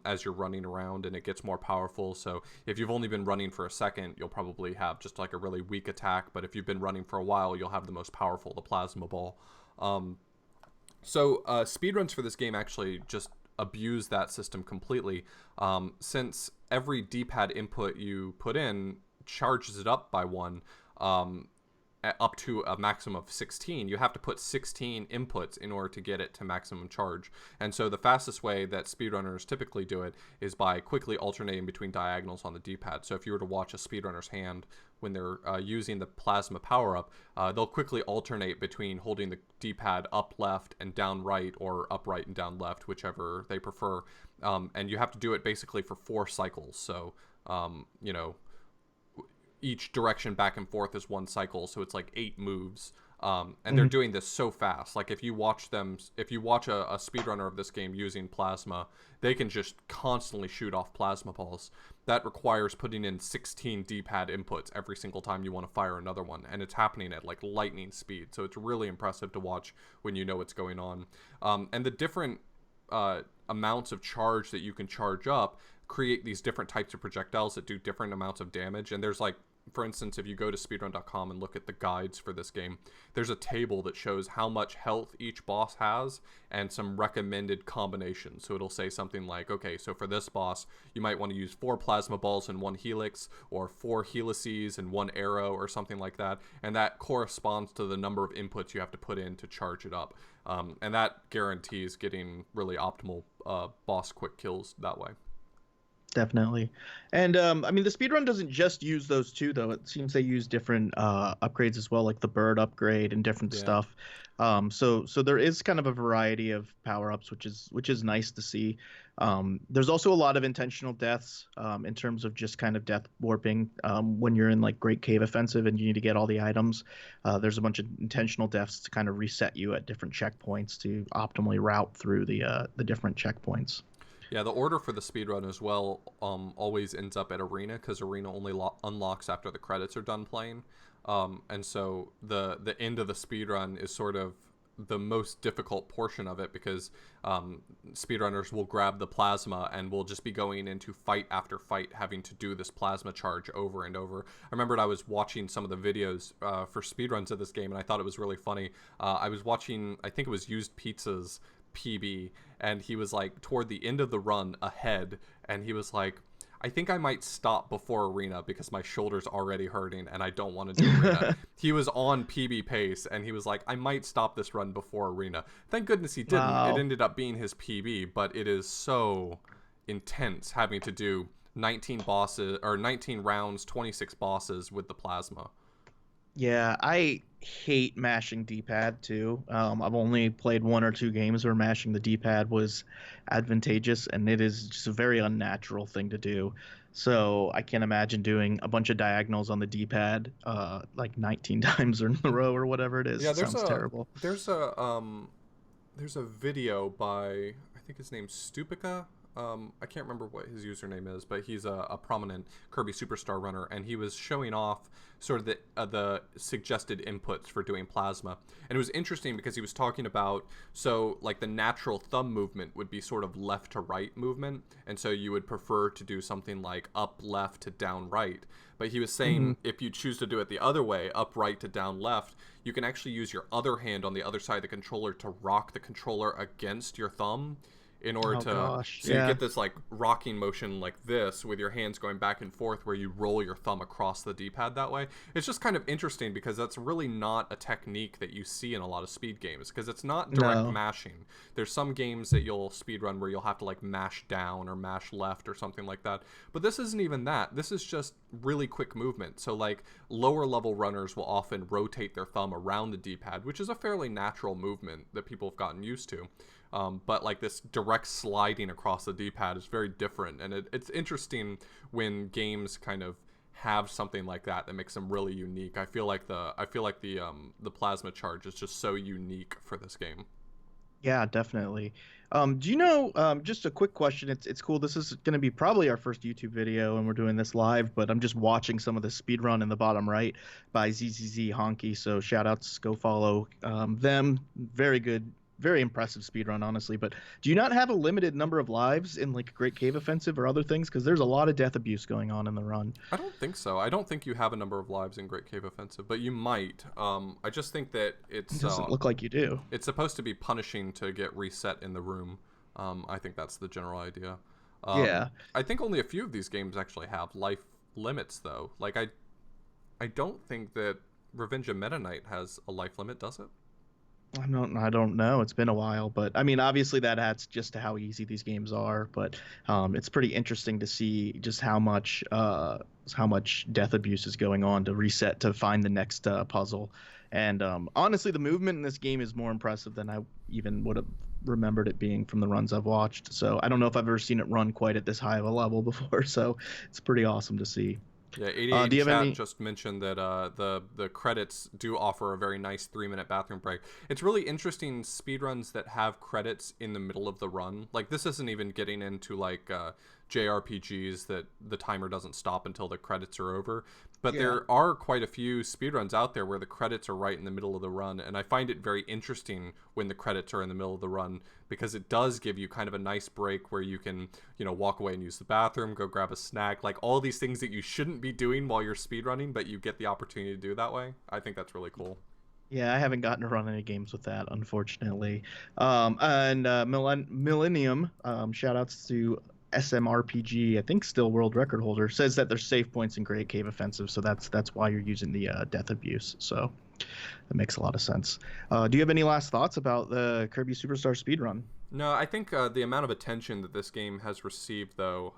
as you're running around, and it gets more powerful. So if you've only been running for a second, you'll probably have just like a really weak attack. But if you've been running for a while, you'll have the most powerful, the plasma ball. So speedruns for this game actually just abuse that system completely, since every D-pad input you put in charges it up by one, up to a maximum of 16. You have to put 16 inputs in order to get it to maximum charge. And so the fastest way that speedrunners typically do it is by quickly alternating between diagonals on the D-pad. So if you were to watch a speedrunner's hand when they're using the plasma power-up, they'll quickly alternate between holding the D-pad up left and down right, or up right and down left, whichever they prefer. And you have to do it basically for 4 cycles. So, each direction back and forth is 1 cycle, so it's like 8 moves. And they're doing this so fast. Like if you watch a speedrunner of this game using plasma, they can just constantly shoot off plasma balls. That requires putting in 16 D-pad inputs every single time you want to fire another one, and it's happening at like lightning speed. So it's really impressive to watch when you know what's going on. And the different amounts of charge that you can charge up create these different types of projectiles that do different amounts of damage. And there's like, for instance, if you go to speedrun.com and look at the guides for this game, there's a table that shows how much health each boss has and some recommended combinations. So it'll say something like, okay, so for this boss, you might want to use 4 plasma balls and 1 helix, or 4 helices and 1 arrow, or something like that. And that corresponds to the number of inputs you have to put in to charge it up. And that guarantees getting really optimal boss quick kills that way. Definitely. And I mean, the speedrun doesn't just use those two, though. It seems they use different upgrades as well, like the bird upgrade and different stuff. So there is kind of a variety of power-ups, which is nice to see. There's also a lot of intentional deaths in terms of just kind of death warping when you're in like Great Cave Offensive and you need to get all the items. There's a bunch of intentional deaths to kind of reset you at different checkpoints to optimally route through the different checkpoints. Yeah, the order for the speedrun as well always ends up at Arena, because Arena only unlocks after the credits are done playing. And so the end of the speedrun is sort of the most difficult portion of it, because speedrunners will grab the plasma and will just be going into fight after fight, having to do this plasma charge over and over. I remembered I was watching some of the videos for speedruns of this game, and I thought it was really funny. I was watching, I think it was Used Pizza's PB, and he was like toward the end of the run ahead, and he was like, I think I might stop before Arena because my shoulder's already hurting and I don't want to do Arena. He was on PB pace, and he was like, I might stop this run before Arena. Thank goodness he didn't. Wow. It ended up being his PB, but it is so intense having to do 19 bosses, or 19 rounds, 26 bosses with the plasma. Yeah, I hate mashing D-pad too. I've only played 1 or 2 games where mashing the D-pad was advantageous, and it is just a very unnatural thing to do. So I can't imagine doing a bunch of diagonals on the D-pad like 19 times in a row or whatever it is. Yeah, sounds terrible. There's a video by, I think his name's Stupica. I can't remember what his username is, but he's a prominent Kirby Superstar runner, and he was showing off sort of the suggested inputs for doing plasma. And it was interesting because he was talking about, so like the natural thumb movement would be sort of left to right movement, and so you would prefer to do something like up left to down right. But he was saying if you choose to do it the other way, up right to down left, you can actually use your other hand on the other side of the controller to rock the controller against your thumb, in order you get this like rocking motion like this with your hands going back and forth, where you roll your thumb across the D-pad that way. It's just kind of interesting because that's really not a technique that you see in a lot of speed games, because it's not direct mashing. There's some games that you'll speedrun where you'll have to like mash down or mash left or something like that, but this isn't even that. This is just really quick movement. So like lower level runners will often rotate their thumb around the D-pad, which is a fairly natural movement that people have gotten used to. But like this direct sliding across the D-pad is very different, and it's interesting when games kind of have something like that makes them really unique. I feel like the plasma charge is just so unique for this game. Yeah, definitely. Do you know, just a quick question, it's cool, this is going to be probably our first YouTube video, and we're doing this live, but I'm just watching some of the speedrun in the bottom right by ZZZ Honky, so shout outs, go follow them. Very good, very impressive speedrun, honestly. But do you not have a limited number of lives in like Great Cave Offensive or other things? Because there's a lot of death abuse going on in the run. I don't think so. I don't think you have a number of lives in Great Cave Offensive, but you might. I just think that it doesn't look like you do. It's supposed to be punishing to get reset in the room. I think that's the general idea. Yeah. I think only a few of these games actually have life limits, though. Like I don't think that Revenge of Meta Knight has a life limit, does it? I don't know. It's been a while, but I mean, obviously that adds just to how easy these games are. But it's pretty interesting to see just how much death abuse is going on to reset to find the next puzzle. And honestly, the movement in this game is more impressive than I even would have remembered it being from the runs I've watched. So I don't know if I've ever seen it run quite at this high of a level before. So it's pretty awesome to see. Yeah, 88 Do in you have chat any? just mentioned that the credits do offer a very nice 3-minute bathroom break. It's really interesting speedruns that have credits in the middle of the run. Like this isn't even getting into like JRPGs that the timer doesn't stop until the credits are over. But Yeah. there are quite a few speedruns out there where the credits are right in the middle of the run, and I find it very interesting when the credits are in the middle of the run because it does give you kind of a nice break where you can, walk away and use the bathroom, go grab a snack, like all these things that you shouldn't be doing while you're speedrunning, but you get the opportunity to do that way. I think that's really cool. Yeah, I haven't gotten to run any games with that, unfortunately. And Millennium, shout outs to SMRPG, I think still world record holder, says that there's save points in Great Cave Offensive, so that's why you're using the death abuse. So that makes a lot of sense. Do you have any last thoughts about the Kirby Superstar speedrun? No, I think the amount of attention that this game has received, though,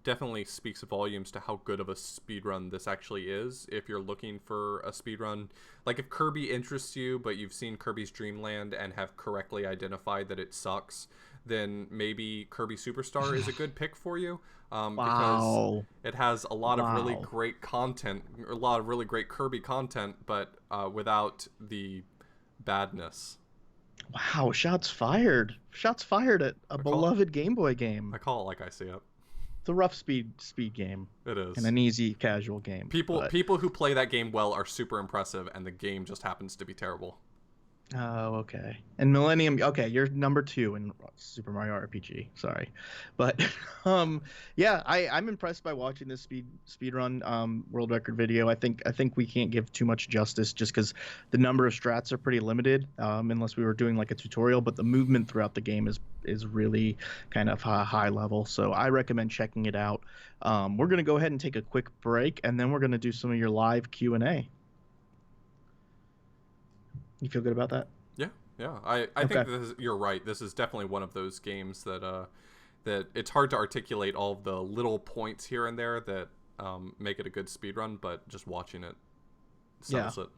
definitely speaks volumes to how good of a speedrun this actually is. If you're looking for a speedrun, like if Kirby interests you, but you've seen Kirby's Dream Land and have correctly identified that it sucks, then maybe Kirby Superstar is a good pick for you, because Wow. it has a lot of really Wow. great content, a lot of really great Kirby content, but without the badness. Wow, shots fired. Shots fired at a I call beloved Game Boy game. I call it like I see it. It's a rough speed game It and is. an easy casual game, but People who play that game well are super impressive, and the game just happens to be terrible. oh, okay. And Millennium, okay, you're number two in Super Mario RPG. Sorry, but yeah, I'm impressed by watching this speed run world record video. I think we can't give too much justice just because the number of strats are pretty limited, unless we were doing like a tutorial. But the movement throughout the game is really kind of high level. So I recommend checking it out. We're gonna go ahead and take a quick break, and then we're gonna do some of your live Q&A. You feel good about that? Yeah, yeah. I Okay. think you're right. This is definitely one of those games that it's hard to articulate all of the little points here and there that make it a good speed run, but just watching it Yeah. sells it.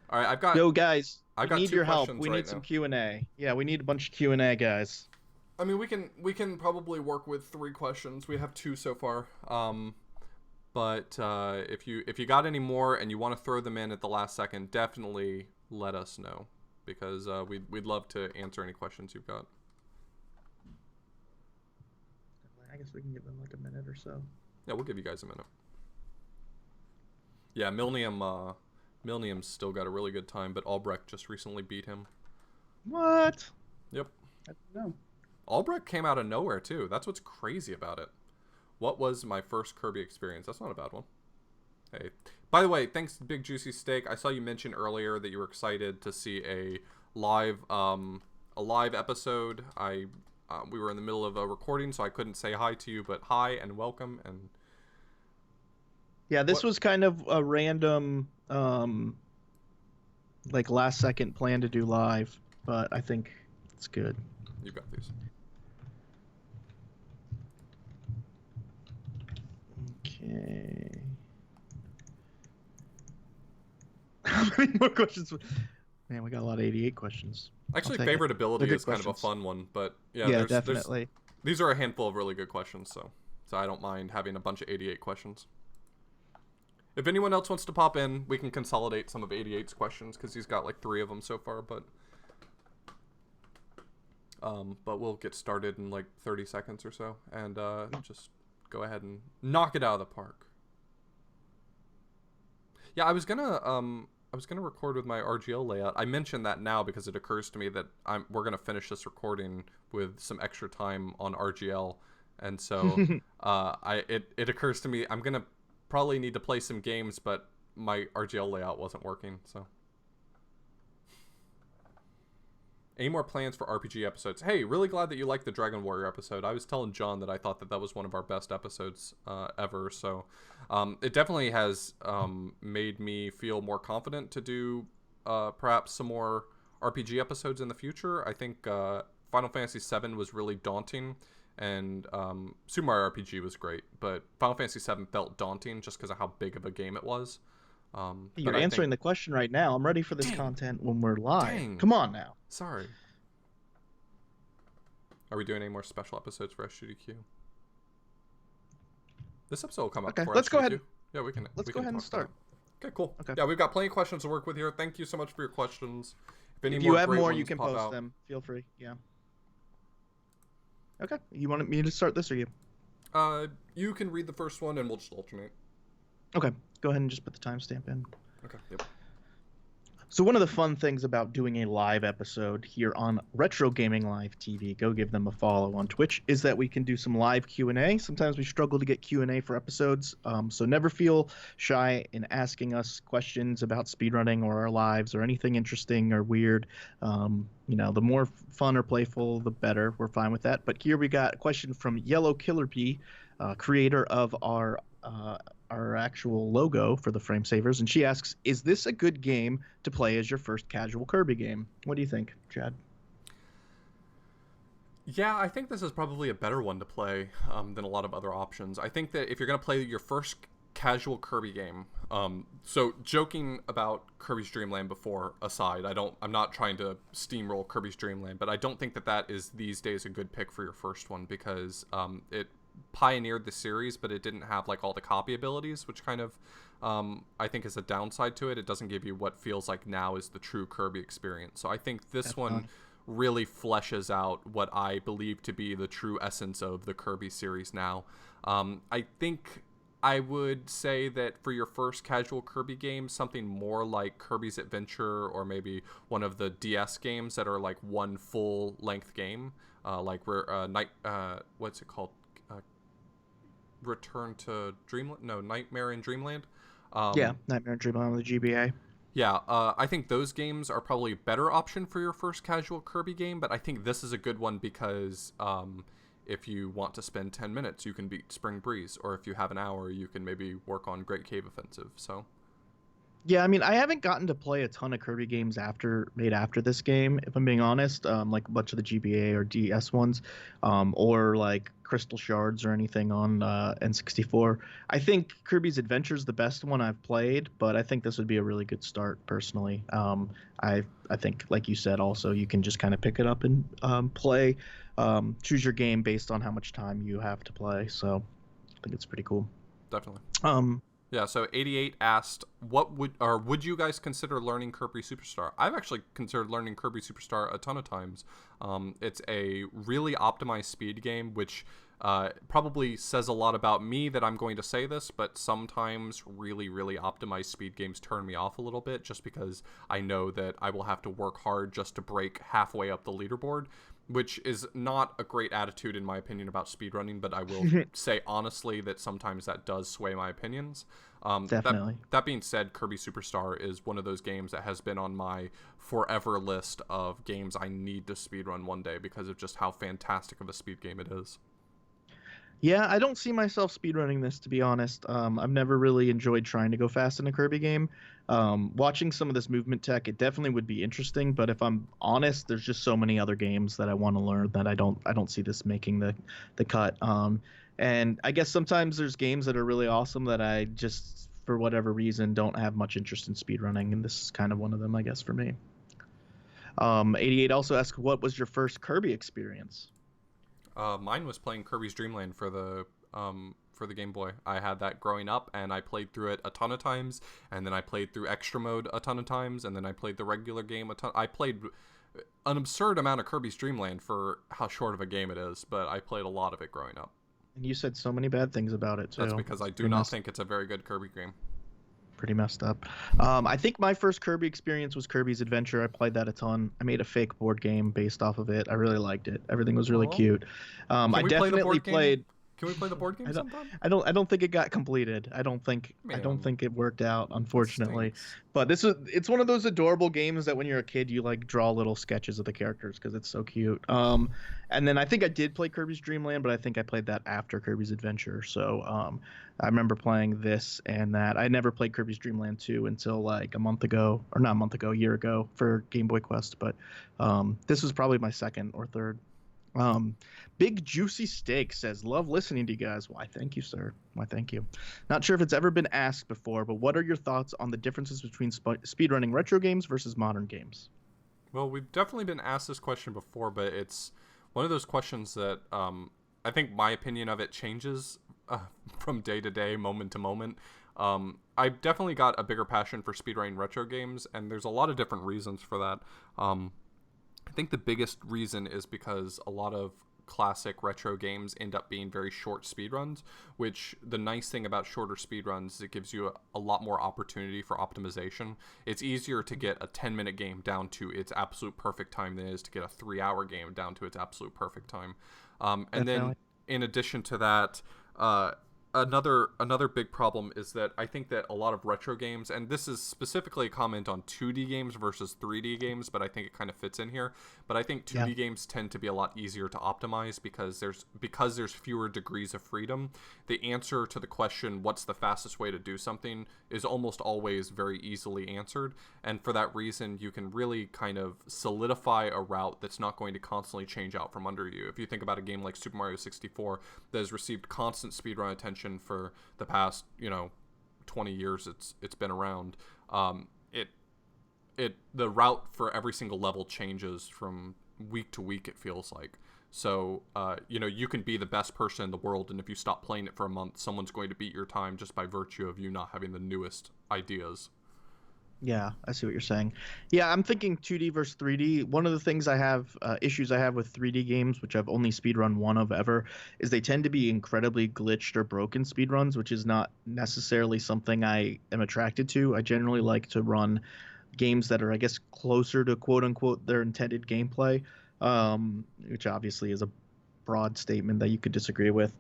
All right, I've got Yo, guys, we I've got need two your help. questions We right need some now. Q&A. Yeah, we need a bunch of Q&A, guys. I mean, we can probably work with 3 questions. We have 2 so far. But if you got any more and you want to throw them in at the last second, definitely let us know because we'd love to answer any questions you've got. I guess we can give them like a minute or so. Yeah, we'll give you guys a minute. Yeah, Milnium's still got a really good time, but Albrecht just recently beat him. What? Yep. I don't know. Albrecht came out of nowhere too. That's what's crazy about it. What was my first Kirby experience? That's not a bad one. Hey, by the way, thanks Big Juicy Steak. I saw you mention earlier that you were excited to see a live episode. We were in the middle of a recording, so I couldn't say hi to you, but hi and welcome. And Yeah, this what? was kind of a random, like last second plan to do live, but I think it's good. You got these. Okay. How many more questions? Man, we got a lot of 88 questions. Actually, Take it. They're favorability good is kind of a questions. fun one, but yeah, Yeah, there's definitely. these are a handful of really good questions, so I don't mind having a bunch of 88 questions. If anyone else wants to pop in, we can consolidate some of 88's questions because he's got like 3 of them so far, but we'll get started in like 30 seconds or so, and just go ahead and knock it out of the park. Yeah, I was gonna record with my RGL layout. I mentioned that now because it occurs to me that we're gonna finish this recording with some extra time on RGL, and so it occurs to me I'm gonna probably need to play some games, but my RGL layout wasn't working. So, any more plans for RPG episodes? Hey, really glad that you liked the Dragon Warrior episode. I was telling John that I thought that was one of our best episodes ever. So, it definitely has made me feel more confident to do perhaps some more RPG episodes in the future. I think Final Fantasy VII was really daunting, and Super Mario RPG was great, but Final Fantasy VII felt daunting just because of how big of a game it was. You're But I answering think, the question right now. I'm ready for this dang, content when we're live. dang, Come on now. sorry. Are we doing any more special episodes for SGDQ? This episode will come up Okay, before let's go SGQ. ahead. Yeah, we can. Let's We go can ahead and talk about start. it. Okay, cool. Okay. Yeah, we've got plenty of questions to work with here. Thank you so much for your questions. If any If you more have great more, you ones can pop post out, them. Feel free. Yeah. Okay. You want me to start this or you? you can read the first one, and we'll just alternate. Okay. Go ahead and just put the timestamp in. Okay. Yep. So one of the fun things about doing a live episode here on Retro Gaming Live TV, go give them a follow on Twitch, is that we can do some live Q&A. Sometimes we struggle to get Q&A for episodes, so never feel shy in asking us questions about speedrunning or our lives or anything interesting or weird. The more fun or playful, the better. We're fine with that. But here we got a question from Yellow Killer P, creator of our actual logo for the Frame Savers, and she asks, is this a good game to play as your first casual Kirby game? What do you think, Chad? Yeah, I think this is probably a better one to play than a lot of other options. I think that if you're going to play your first casual Kirby game, so joking about Kirby's Dream Land before aside, I'm not trying to steamroll Kirby's Dream Land, but I don't think that is these days a good pick for your first one, because it pioneered the series, but it didn't have like all the copy abilities, which kind of I think is a downside to it. It doesn't give you what feels like now is the true Kirby experience. So I think this one really fleshes out what I believe to be the true essence of the Kirby series now. I think I would say that for your first casual Kirby game, something more like Kirby's Adventure, or maybe one of the DS games that are like one full length game, what's it called? Return to Dreamland? No, Nightmare in Dreamland. Nightmare in Dreamland on the GBA. Yeah, I think those games are probably a better option for your first casual Kirby game, but I think this is a good one because if you want to spend 10 minutes, you can beat Spring Breeze, or if you have an hour, you can maybe work on Great Cave Offensive. So Yeah, I mean, I haven't gotten to play a ton of Kirby games made after this game, if I'm being honest. Like a bunch of the GBA or DS ones, or like Crystal Shards or anything on N64. I think Kirby's Adventure is the best one I've played, but I think this would be a really good start personally. I think, like you said, also you can just kind of pick it up and play, choose your game based on how much time you have to play. So I think it's pretty cool. definitely. Um, Yeah, so 88 asked, would you guys consider learning Kirby Superstar? I've actually considered learning Kirby Superstar a ton of times. It's a really optimized speed game, which probably says a lot about me that I'm going to say this, but sometimes really, really optimized speed games turn me off a little bit, just because I know that I will have to work hard just to break halfway up the leaderboard, which is not a great attitude in my opinion about speedrunning, but I will say honestly that sometimes that does sway my opinions. Definitely. That being said, Kirby Superstar is one of those games that has been on my forever list of games I need to speedrun one day because of just how fantastic of a speed game it is. Yeah, I don't see myself speedrunning this, to be honest. I've never really enjoyed trying to go fast in a Kirby game. Watching some of this movement tech, it definitely would be interesting, but if I'm honest, there's just so many other games that I want to learn that I don't see this making the cut. And I guess sometimes there's games that are really awesome that I just, for whatever reason, don't have much interest in speedrunning, and this is kind of one of them, I guess, for me. 88 also asked, what was your first Kirby experience? Mine was playing Kirby's Dream Land for the Game Boy. I had that growing up, and I played through it a ton of times, and then I played through Extra Mode a ton of times, and then I played the regular game a ton. I played an absurd amount of Kirby's Dream Land for how short of a game it is, but I played a lot of it growing up. And you said so many bad things about it, too. That's because I do not think it's a very good Kirby game. Pretty messed up. I think my first Kirby experience was Kirby's Adventure. I played that a ton. I made a fake board game based off of it. I really liked it. Everything was really cute. I definitely played. Can we play the board game sometime? I don't think it got completed. I don't think it worked out, unfortunately. But it's one of those adorable games that when you're a kid you like draw little sketches of the characters because it's so cute. And then I think I did play Kirby's Dream Land, but I think I played that after Kirby's Adventure. So I remember playing this and that. I never played Kirby's Dream Land 2 until like a year ago for Game Boy Quest. But this was probably my second or third. Big Juicy Steak says, love listening to you guys. Why, thank you, sir. Why, thank you. Not sure if it's ever been asked before, but what are your thoughts on the differences between speedrunning retro games versus modern games? Well, we've definitely been asked this question before, but it's one of those questions that I think my opinion of it changes from day to day, moment to moment. I've definitely got a bigger passion for speedrunning retro games, and there's a lot of different reasons for that. I think the biggest reason is because a lot of classic retro games end up being very short speedruns, which the nice thing about shorter speedruns is it gives you a lot more opportunity for optimization. It's easier to get a 10-minute game down to its absolute perfect time than it is to get a 3-hour game down to its absolute perfect time. And then in addition to that, another big problem is that I think that a lot of retro games, and this is specifically a comment on 2D games versus 3D games, but I think it kind of fits in here. But I think 2D games tend to be a lot easier to optimize because there's fewer degrees of freedom. The answer to the question, what's the fastest way to do something, is almost always very easily answered. And for that reason, you can really kind of solidify a route that's not going to constantly change out from under you. If you think about a game like Super Mario 64 that has received constant speedrun attention for the past 20 years it's been around, the route for every single level changes from week to week, it feels like. So you can be the best person in the world, and if you stop playing it for a month, someone's going to beat your time just by virtue of you not having the newest ideas. Yeah, I see what you're saying. Yeah, I'm thinking 2D versus 3D. One of the things issues I have with 3D games, which I've only speedrun one of ever, is they tend to be incredibly glitched or broken speedruns, which is not necessarily something I am attracted to. I generally like to run games that are, I guess, closer to quote unquote their intended gameplay, which obviously is a broad statement that you could disagree with.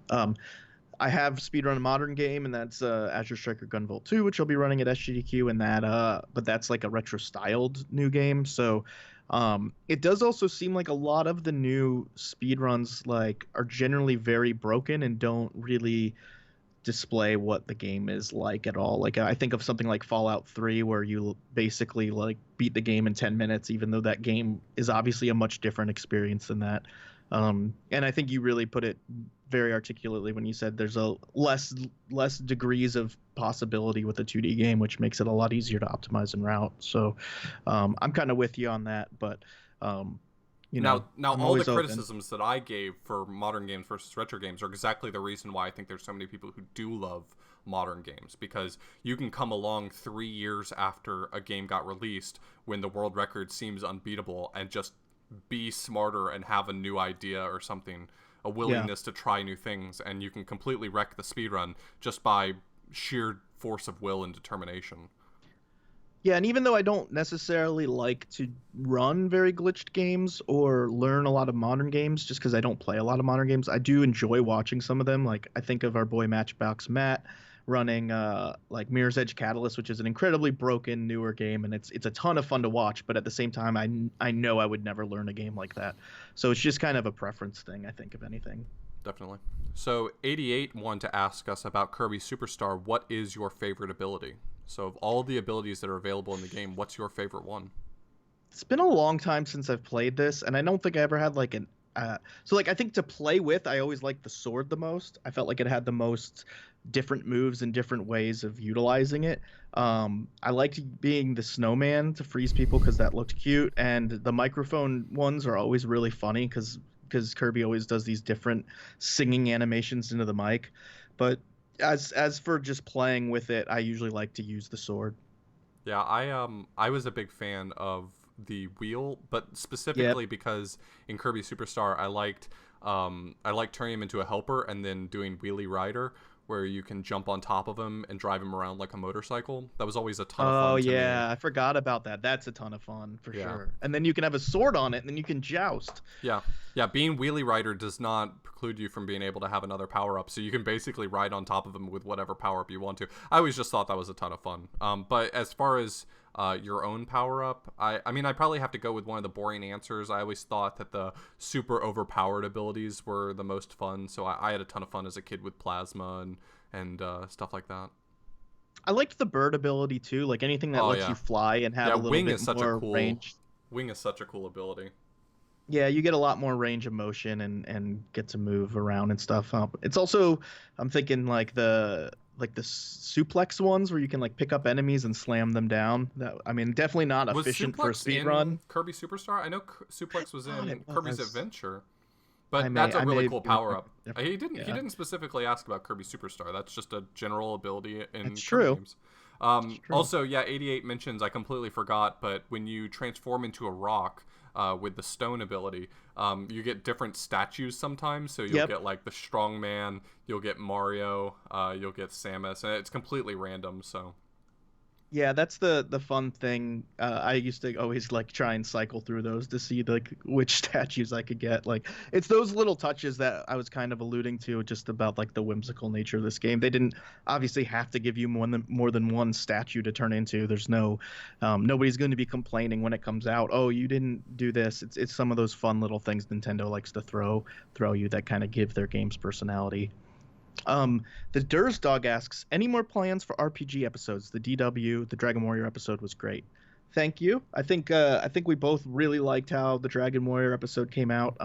I have speedrun a modern game, and that's Azure Striker Gunvolt 2, which I'll be running at SGDQ, and but that's like a retro-styled new game. So it does also seem like a lot of the new speedruns are generally very broken and don't really display what the game is like at all. Like I think of something like Fallout 3, where you basically beat the game in 10 minutes, even though that game is obviously a much different experience than that. And I think you really put it very articulately when you said there's a less degrees of possibility with a 2D game, which makes it a lot easier to optimize and route. So I'm kind of with you on that, but now I'm all the open. criticisms that I gave for modern games versus retro games are exactly the reason why I think there's so many people who do love modern games, because you can come along 3 years after a game got released when the world record seems unbeatable and just be smarter and have a new idea or something, a willingness to try new things, and you can completely wreck the speedrun just by sheer force of will and determination. Yeah, and even though I don't necessarily like to run very glitched games or learn a lot of modern games, just because I don't play a lot of modern games, I do enjoy watching some of them. Like I think of our boy Matchbox Matt running Mirror's Edge Catalyst, which is an incredibly broken newer game, and it's a ton of fun to watch. But at the same time, I know I would never learn a game like that. So it's just kind of a preference thing, I think, if anything. Definitely. So 88 wanted to ask us about Kirby Superstar. What is your favorite ability? So of all the abilities that are available in the game, what's your favorite one? It's been a long time since I've played this, and I don't think I ever had I think to play with, I always liked the sword the most. I felt like it had the most different moves and different ways of utilizing it. I liked being the snowman to freeze people because that looked cute, and the microphone ones are always really funny because Kirby always does these different singing animations into the mic. But as for just playing with it, I usually like to use the sword. Yeah, I was a big fan of the wheel, but specifically because in Kirby Superstar I liked turning him into a helper and then doing Wheelie Rider, where you can jump on top of him and drive him around like a motorcycle. That was always a ton of fun to me. I forgot about that. That's a ton of fun for sure. And then you can have a sword on it, and then you can joust. Yeah, being Wheelie Rider does not preclude you from being able to have another power-up, so you can basically ride on top of him with whatever power-up you want to. I always just thought that was a ton of fun. But as far as your own power-up, I mean, I probably have to go with one of the boring answers. I always thought that the super overpowered abilities were the most fun, so I had a ton of fun as a kid with Plasma and stuff like that. I liked the bird ability too, like anything that lets you fly and have a little Wing bit is such more a cool range. Wing is such a cool ability. Yeah, you get a lot more range of motion and get to move around and stuff. It's also, I'm thinking the suplex ones where you can pick up enemies and slam them down. Definitely not efficient for a speed run. Kirby Superstar? I know suplex was in Kirby's Adventure. But that's a I really may cool be power remembering up. different. He Yeah, didn't specifically ask about Kirby Superstar. That's just a general ability in that's Kirby true. games. It's true. Also, yeah, 88 mentions, I completely forgot, but when you transform into a rock with the stone ability, you get different statues sometimes. So you'll Yep. get like the strong man, you'll get Mario, you'll get Samus, and it's completely random. So Yeah, that's the fun thing. I used to always like try and cycle through those to see like which statues I could get. Like it's those little touches that I was kind of alluding to just about like the whimsical nature of this game. They didn't obviously have to give you more than one statue to turn into. There's no nobody's going to be complaining when it comes out. Oh, you didn't do this. It's some of those fun little things Nintendo likes to throw you that kind of give their games personality. The Durs Dog asks, any more plans for RPG episodes? The DW, the Dragon Warrior episode was great. Thank you. I think we both really liked how the Dragon Warrior episode came out.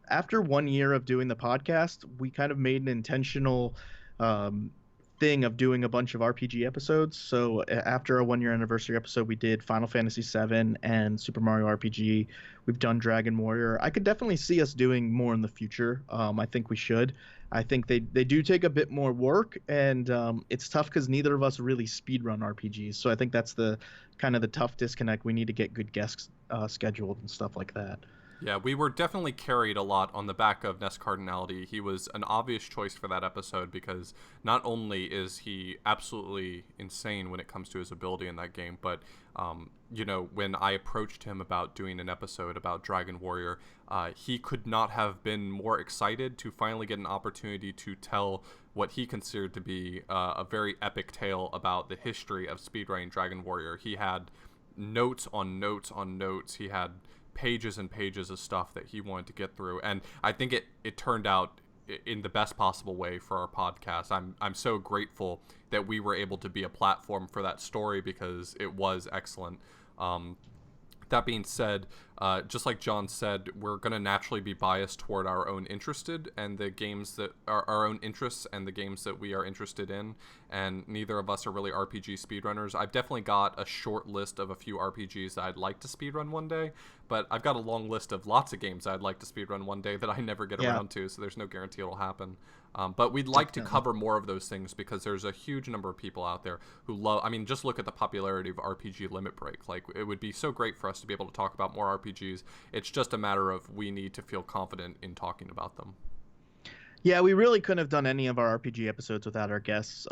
After 1 year of doing the podcast, we kind of made an intentional um, thing of doing a bunch of RPG episodes. So after a 1 year anniversary episode, we did Final Fantasy VII and Super Mario RPG. We've done Dragon Warrior. I could definitely see us doing more in the future. I think we should. I think they do take a bit more work, and it's tough because neither of us really speedrun RPGs. So I think that's the kind of the tough disconnect. We need to get good guests scheduled and stuff like that. yeah, we were definitely carried a lot on the back of Ness Cardinality. He was an obvious choice for that episode because not only is he absolutely insane when it comes to his ability in that game, but when I approached him about doing an episode about Dragon Warrior, he could not have been more excited to finally get an opportunity to tell what he considered to be a very epic tale about the history of speedrunning Dragon Warrior. He had notes on notes on notes. He had pages and pages of stuff that he wanted to get through, and I think it turned out in the best possible way for our podcast. I'm so grateful that we were able to be a platform for that story because it was excellent. That being said, just like John said, we're going to naturally be biased toward our own interested and the games that are our own interests and the games that we are interested in. And neither of us are really RPG speedrunners. I've definitely got a short list of a few RPGs that I'd like to speedrun one day, but I've got a long list of lots of games I'd like to speedrun one day that I never get Yeah, around to, so there's no guarantee it'll happen. But we'd like to definitely. cover more of those things because there's a huge number of people out there who love. I mean, just look at the popularity of RPG Limit Break. Like, it would be so great for us to be able to talk about more RPGs. It's just a matter of we need to feel confident in talking about them. Yeah, we really couldn't have done any of our RPG episodes without our guests.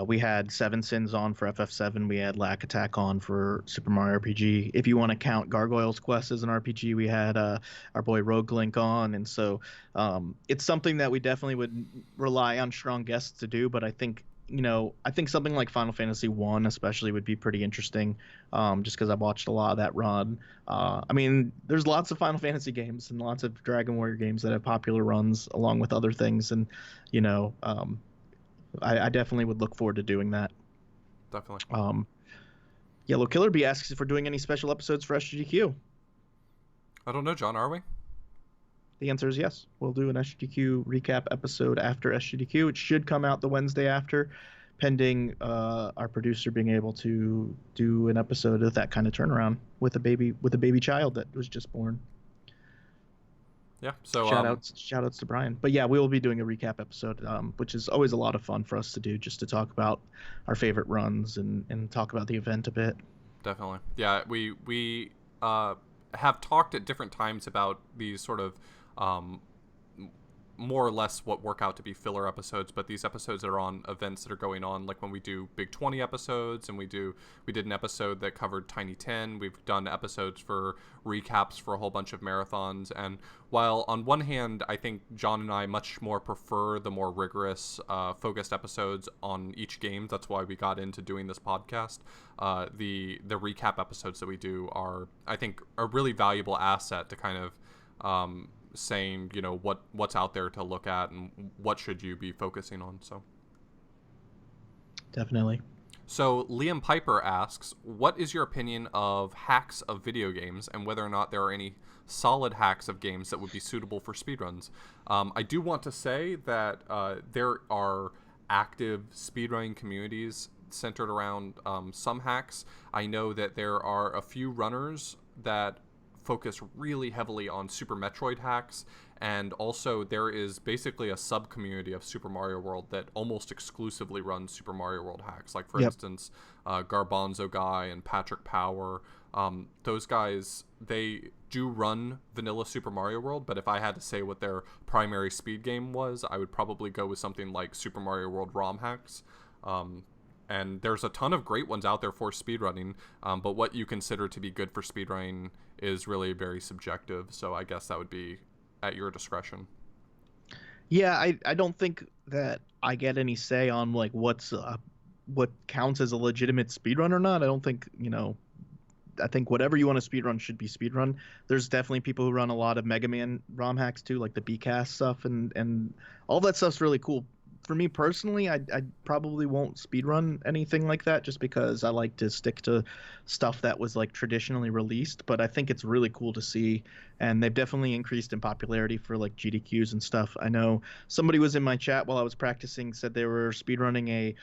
We had Seven Sins on for FF7. We had Lack Attack on for Super Mario RPG. If you want to count Gargoyle's Quest as an RPG, we had our boy Rogue Link on. And so it's something that we definitely would rely on strong guests to do. But I think something like Final Fantasy One especially would be pretty interesting, just because I've watched a lot of that run. There's lots of Final Fantasy games and lots of Dragon Warrior games that have popular runs along with other things, and you know, I definitely would look forward to doing that. Definitely. Um, Yellow Killer Bee asks if we're doing any special episodes for SGDQ. I don't know, John. Are we? The answer is yes. We'll do an SGDQ recap episode after SGDQ. It should come out the Wednesday after, pending our producer being able to do an episode of that kind of turnaround with a baby child that was just born. Yeah. So Shout outs to Brian. But yeah, we will be doing a recap episode, which is always a lot of fun for us to do, just to talk about our favorite runs and talk about the event a bit. definitely. Yeah. We have talked at different times about these sort of um, more or less what work out to be filler episodes, but these episodes are on events that are going on, like when we do Big 20 episodes, and we did an episode that covered Tiny 10. We've done episodes for recaps for a whole bunch of marathons, and while on one hand I think John and I much more prefer the more rigorous focused episodes on each game, that's why we got into doing this podcast. The recap episodes that we do are, I think, a really valuable asset to kind of saying, what's out there to look at and what should you be focusing on. Definitely. So Liam Piper asks, what is your opinion of hacks of video games and whether or not there are any solid hacks of games that would be suitable for speedruns? I do want to say that there are active speedrunning communities centered around some hacks. I know that there are a few runners that focus really heavily on Super Metroid hacks, and also there is basically a sub community of Super Mario World that almost exclusively runs Super Mario World hacks. Like for Yep. instance, Garbanzo Guy and Patrick Power. Those guys, they do run vanilla Super Mario World, but if I had to say what their primary speed game was, I would probably go with something like Super Mario World ROM hacks. And there's a ton of great ones out there for speedrunning, but what you consider to be good for speedrunning is really very subjective, so I guess that would be at your discretion. Yeah, I don't think that I get any say on like what counts as a legitimate speedrun or not. I don't think, I think whatever you want to speedrun should be speedrun. There's definitely people who run a lot of Mega Man ROM hacks too, like the BCAS stuff, and all that stuff's really cool. For me personally, I probably won't speedrun anything like that just because I like to stick to stuff that was like traditionally released. But I think it's really cool to see, and they've definitely increased in popularity for like GDQs and stuff. I know somebody was in my chat while I was practicing, said they were speedrunning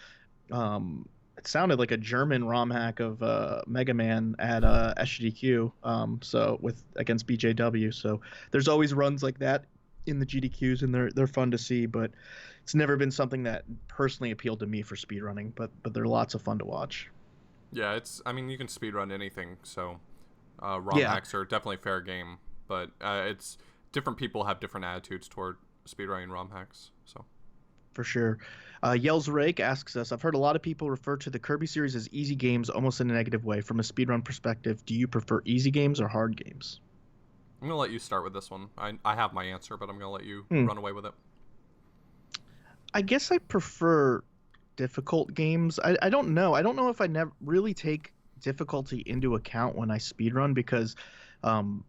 it sounded like a German ROM hack of Mega Man at SGDQ, so with against BJW. So there's always runs like that in the GDQs, and they're fun to see. But it's never been something that personally appealed to me for speedrunning. But they're lots of fun to watch. Yeah, I mean, you can speedrun anything, so ROM Yeah, hacks are definitely fair game, but it's different people have different attitudes toward speedrunning ROM hacks, so. for sure. Yells Rake asks us, I've heard a lot of people refer to the Kirby series as easy games almost in a negative way. From a speedrun perspective, do you prefer easy games or hard games? I'm going to let you start with this one. I have my answer, but I'm going to let you Hmm. run away with it. I guess I prefer difficult games. I don't know. I don't know if I never really take difficulty into account when I speedrun because um,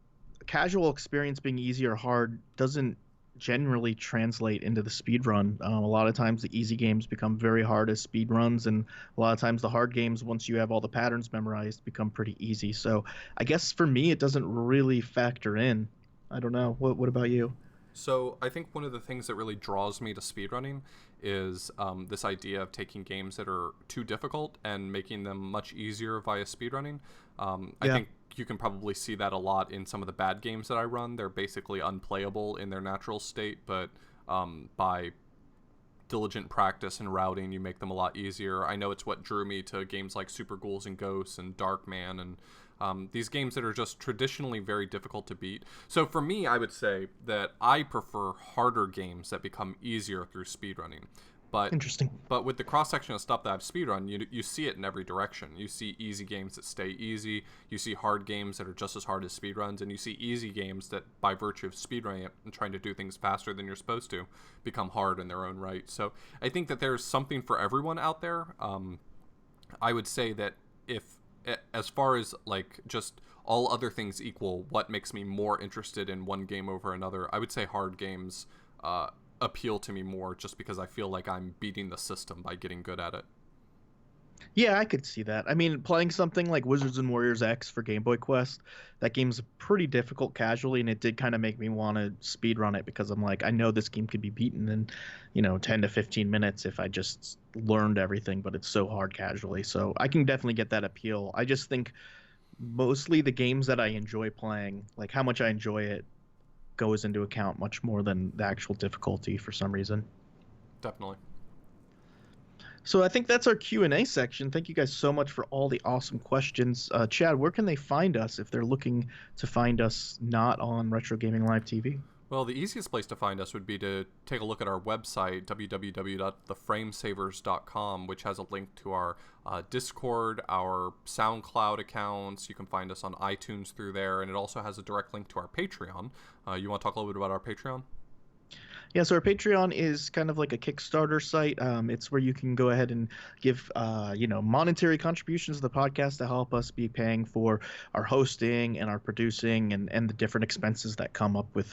casual experience being easy or hard doesn't generally translate into the speedrun. A lot of times the easy games become very hard as speedruns, and a lot of times the hard games, once you have all the patterns memorized, become pretty easy. So I guess for me, it doesn't really factor in. I don't know. What about you? So I think one of the things that really draws me to speedrunning is this idea of taking games that are too difficult and making them much easier via speedrunning. I Yeah. think you can probably see that a lot in some of the bad games that I run. They're basically unplayable in their natural state, but by diligent practice and routing, you make them a lot easier. I know it's what drew me to games like Super Ghouls and Ghosts and Darkman and these games that are just traditionally very difficult to beat. So for me, I would say that I prefer harder games that become easier through speedrunning. But Interesting. but with the cross section of stuff that I've speedrun, you see it in every direction. You see easy games that stay easy. You see hard games that are just as hard as speedruns, and you see easy games that, by virtue of speedrunning it and trying to do things faster than you're supposed to, become hard in their own right. So I think that there's something for everyone out there. I would say that if, as far as like just all other things equal, what makes me more interested in one game over another, I would say hard games appeal to me more just because I feel like I'm beating the system by getting good at it. Yeah, I could see that. I mean, playing something like Wizards and Warriors X for Game Boy Quest, that game's pretty difficult casually, and it did kind of make me want to speed run it because I'm like, I know this game could be beaten in, 10 to 15 minutes if I just learned everything, but it's so hard casually. So I can definitely get that appeal. I just think mostly the games that I enjoy playing, like how much I enjoy it, goes into account much more than the actual difficulty for some reason. Definitely. So I think that's our Q&A section. Thank you guys so much for all the awesome questions. Chad, where can they find us if they're looking to find us not on Retro Gaming Live TV? Well, the easiest place to find us would be to take a look at our website, www.theframesavers.com, which has a link to our Discord, our SoundCloud accounts. You can find us on iTunes through there, and it also has a direct link to our Patreon. You want to talk a little bit about our Patreon? Yeah, so our Patreon is kind of like a Kickstarter site. It's where you can go ahead and give, monetary contributions to the podcast to help us be paying for our hosting and our producing and the different expenses that come up with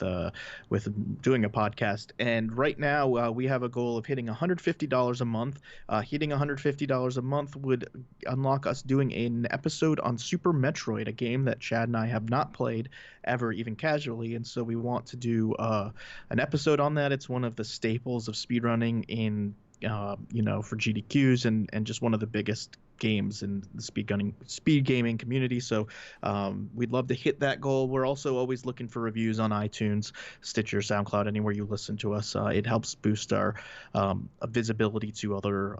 doing a podcast. And right now, we have a goal of hitting $150 a month. Hitting $150 a month would unlock us doing an episode on Super Metroid, a game that Chad and I have not played ever, even casually. And so we want to do an episode on that. It's one of the staples of speedrunning in for GDQs and just one of the biggest games in the speed gaming community. So we'd love to hit that goal. We're also always looking for reviews on iTunes, Stitcher, SoundCloud, anywhere you listen to us. It helps boost our visibility to other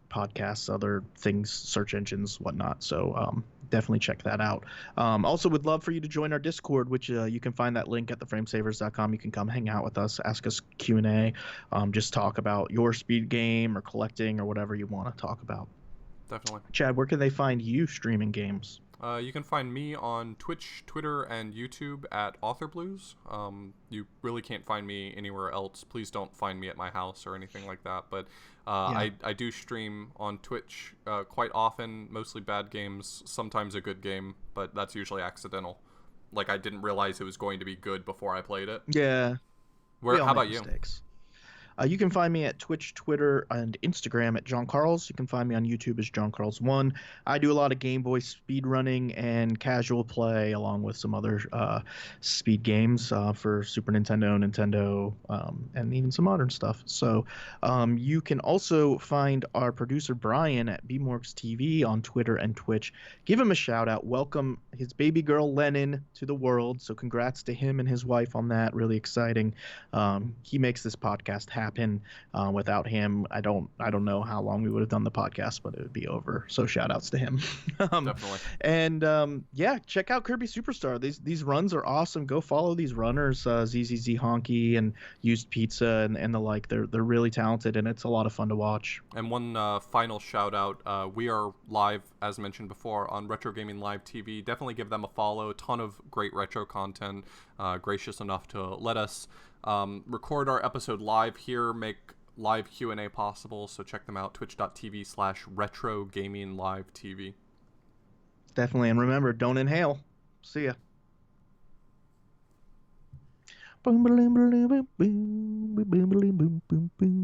podcasts, other things, search engines, whatnot. So definitely check that out. Also, would love for you to join our Discord, which you can find that link at theframesavers.com. You can come hang out with us, ask us Q&A, just talk about your speed game or collecting or whatever you want to talk about. Definitely. Chad, where can they find you streaming games? You can find me on Twitch, Twitter, and YouTube at Author Blues. You really can't find me anywhere else. Please don't find me at my house or anything like that. But I do stream on Twitch quite often, mostly bad games, sometimes a good game, but that's usually accidental. Like, I didn't realize it was going to be good before I played it. Yeah. How about you? Mistakes. You can find me at Twitch, Twitter, and Instagram at John Carls. You can find me on YouTube as John Carls1. I do a lot of Game Boy speed running and casual play, along with some other speed games for Super Nintendo, Nintendo, and even some modern stuff. So you can also find our producer Brian at BMorgs TV on Twitter and Twitch. Give him a shout out. Welcome his baby girl Lennon to the world. So congrats to him and his wife on that. Really exciting. He makes this podcast happen. Without him, I don't know how long we would have done the podcast, but it would be over. So shout outs to him. Definitely. And yeah, check out Kirby Superstar. These runs are awesome. Go follow these runners, ZZZ Honky and Used Pizza and the like. They're really talented, and it's a lot of fun to watch. And one final shout out. We are live, as mentioned before, on Retro Gaming Live TV. Definitely give them a follow. A ton of great retro content. Gracious enough to let us record our episode live here, make live Q&A possible, so check them out, twitch.tv/retro gaming live TV. Definitely, and remember, don't inhale. See ya. Boom, boom, boom, boom, boom, boom, boom, boom, boom, boom.